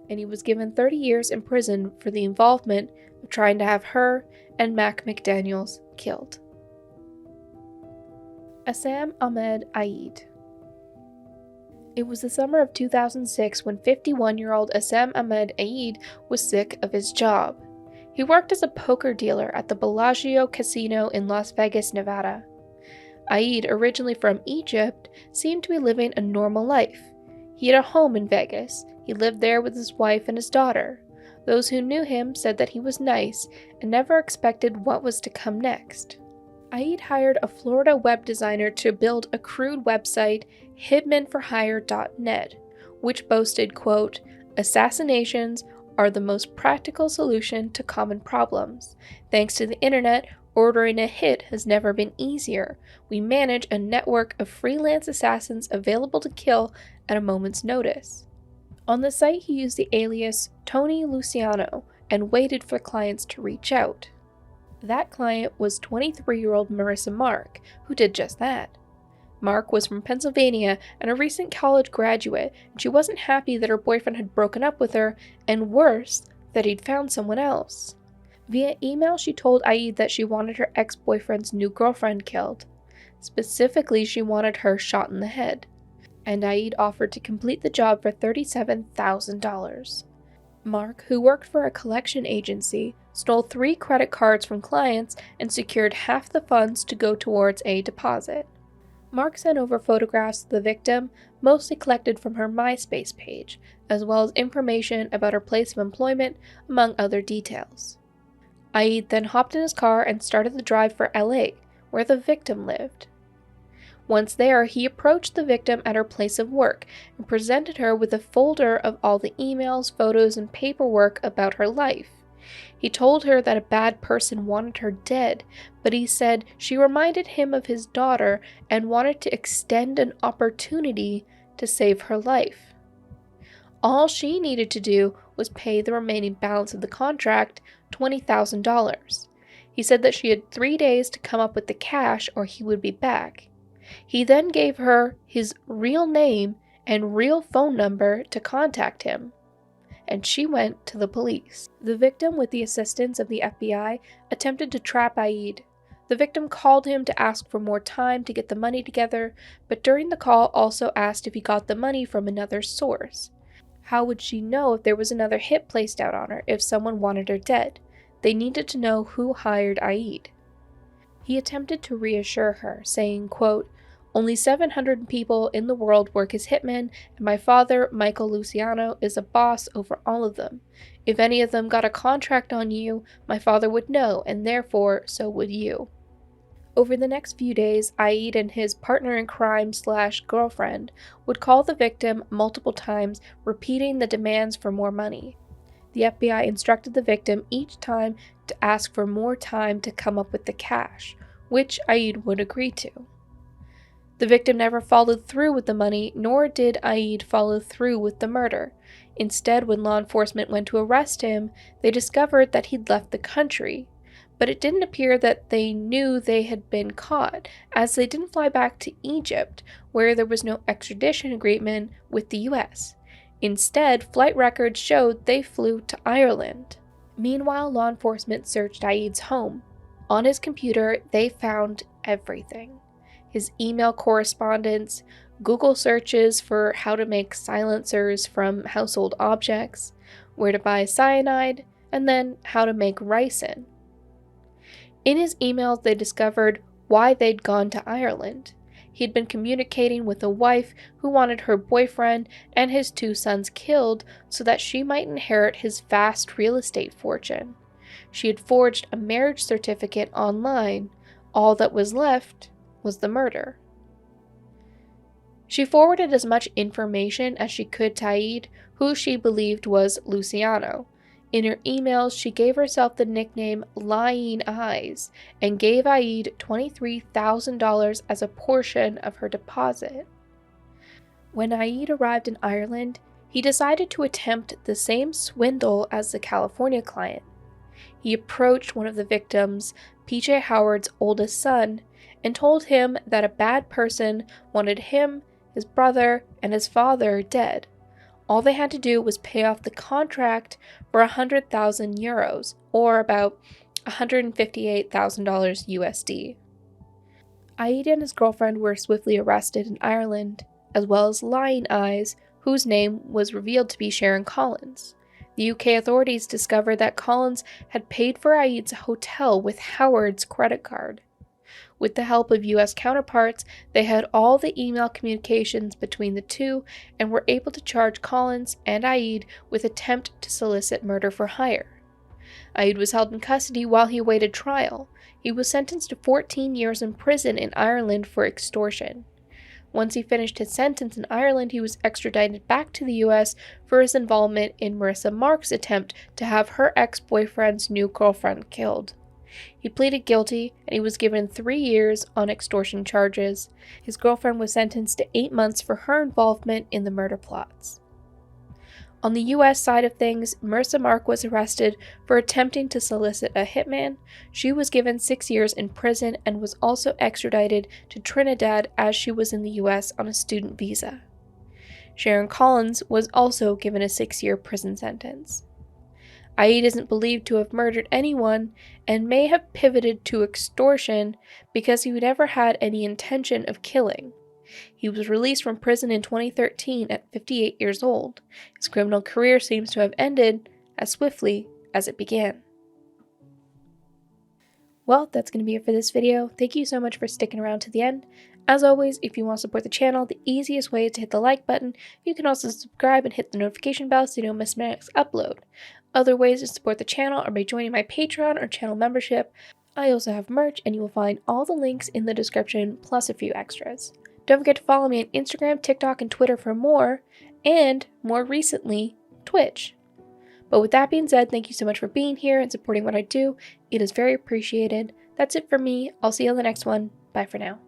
And he was given 30 years in prison for the involvement of trying to have her and Mac McDaniels killed. Assam Ahmed Aid. It was the summer of 2006 when 51-year-old Assam Ahmed Aid was sick of his job. He worked as a poker dealer at the Bellagio Casino in Las Vegas, Nevada. Aid, originally from Egypt, seemed to be living a normal life. He had a home in Vegas. He lived there with his wife and his daughter. Those who knew him said that he was nice and never expected what was to come next. Aid hired a Florida web designer to build a crude website, hitmanforhire.net, which boasted, quote, "Assassinations are the most practical solution to common problems. Thanks to the internet, ordering a hit has never been easier. We manage a network of freelance assassins available to kill at a moment's notice." On the site, he used the alias Tony Luciano and waited for clients to reach out. That client was 23-year-old Marissa Mark, who did just that. Mark was from Pennsylvania and a recent college graduate, and she wasn't happy that her boyfriend had broken up with her, and worse, that he'd found someone else. Via email, she told Aid that she wanted her ex-boyfriend's new girlfriend killed. Specifically, she wanted her shot in the head. And Aid offered to complete the job for $37,000. Mark, who worked for a collection agency, stole 3 credit cards from clients and secured half the funds to go towards a deposit. Mark sent over photographs of the victim, mostly collected from her MySpace page, as well as information about her place of employment, among other details. Aid then hopped in his car and started the drive for LA, where the victim lived. Once there, he approached the victim at her place of work and presented her with a folder of all the emails, photos, and paperwork about her life. He told her that a bad person wanted her dead, but he said she reminded him of his daughter and wanted to extend an opportunity to save her life. All she needed to do was pay the remaining balance of the contract, $20,000. He said that she had 3 days to come up with the cash or he would be back. He then gave her his real name and real phone number to contact him, and she went to the police. The victim, with the assistance of the FBI, attempted to trap Aid. The victim called him to ask for more time to get the money together, but during the call also asked if he got the money from another source. How would she know if there was another hit placed out on her if someone wanted her dead? They needed to know who hired Aid. He attempted to reassure her, saying, quote, "Only 700 people in the world work as hitmen, and my father, Michael Luciano, is a boss over all of them. If any of them got a contract on you, my father would know, and therefore, so would you." Over the next few days, Aid and his partner in crime / girlfriend would call the victim multiple times, repeating the demands for more money. The FBI instructed the victim each time to ask for more time to come up with the cash, which Aid would agree to. The victim never followed through with the money, nor did Aid follow through with the murder. Instead, when law enforcement went to arrest him, they discovered that he'd left the country. But it didn't appear that they knew they had been caught, as they didn't fly back to Egypt, where there was no extradition agreement with the US. Instead, flight records showed they flew to Ireland. Meanwhile, law enforcement searched Aid's home. On his computer, they found everything. His email correspondence, Google searches for how to make silencers from household objects, where to buy cyanide, and then how to make ricin. In his emails, they discovered why they'd gone to Ireland. He'd been communicating with a wife who wanted her boyfriend and his 2 sons killed so that she might inherit his vast real estate fortune. She had forged a marriage certificate online. All that was left was the murder. She forwarded as much information as she could to Aid, who she believed was Luciano. In her emails, she gave herself the nickname Lying Eyes and gave Aid $23,000 as a portion of her deposit. When Aid arrived in Ireland, he decided to attempt the same swindle as the California client. He approached one of the victims, PJ Howard's oldest son, and told him that a bad person wanted him, his brother, and his father dead. All they had to do was pay off the contract for 100,000 euros, or about $158,000 USD. Aid and his girlfriend were swiftly arrested in Ireland. as well as lying eyes, whose name was revealed to be Sharon Collins. The UK authorities discovered that Collins had paid for Aid's hotel with Howard's credit card. With the help of US counterparts, they had all the email communications between the two and were able to charge Collins and Aid with attempt to solicit murder for hire. Aid was held in custody while he awaited trial. He was sentenced to 14 years in prison in Ireland for extortion. Once he finished his sentence in Ireland, he was extradited back to the US for his involvement in Marissa Mark's attempt to have her ex-boyfriend's new girlfriend killed. He pleaded guilty, and he was given 3 years on extortion charges. His girlfriend was sentenced to 8 months for her involvement in the murder plots. On the US side of things, Marissa Mark was arrested for attempting to solicit a hitman. She was given 6 years in prison and was also extradited to Trinidad as she was in the US on a student visa. Sharon Collins was also given a 6-year prison sentence. Aid isn't believed to have murdered anyone and may have pivoted to extortion because he never had any intention of killing. He was released from prison in 2013 at 58 years old. His criminal career seems to have ended as swiftly as it began. Well, that's going to be it for this video. Thank you so much for sticking around to the end. As always, if you want to support the channel, the easiest way is to hit the like button. You can also subscribe and hit the notification bell so you don't miss my next upload. Other ways to support the channel are by joining my Patreon or channel membership. I also have merch, and you will find all the links in the description, plus a few extras. Don't forget to follow me on Instagram, TikTok, and Twitter for more, and, more recently, Twitch. But with that being said, thank you so much for being here and supporting what I do. It is very appreciated. That's it for me. I'll see you on the next one. Bye for now.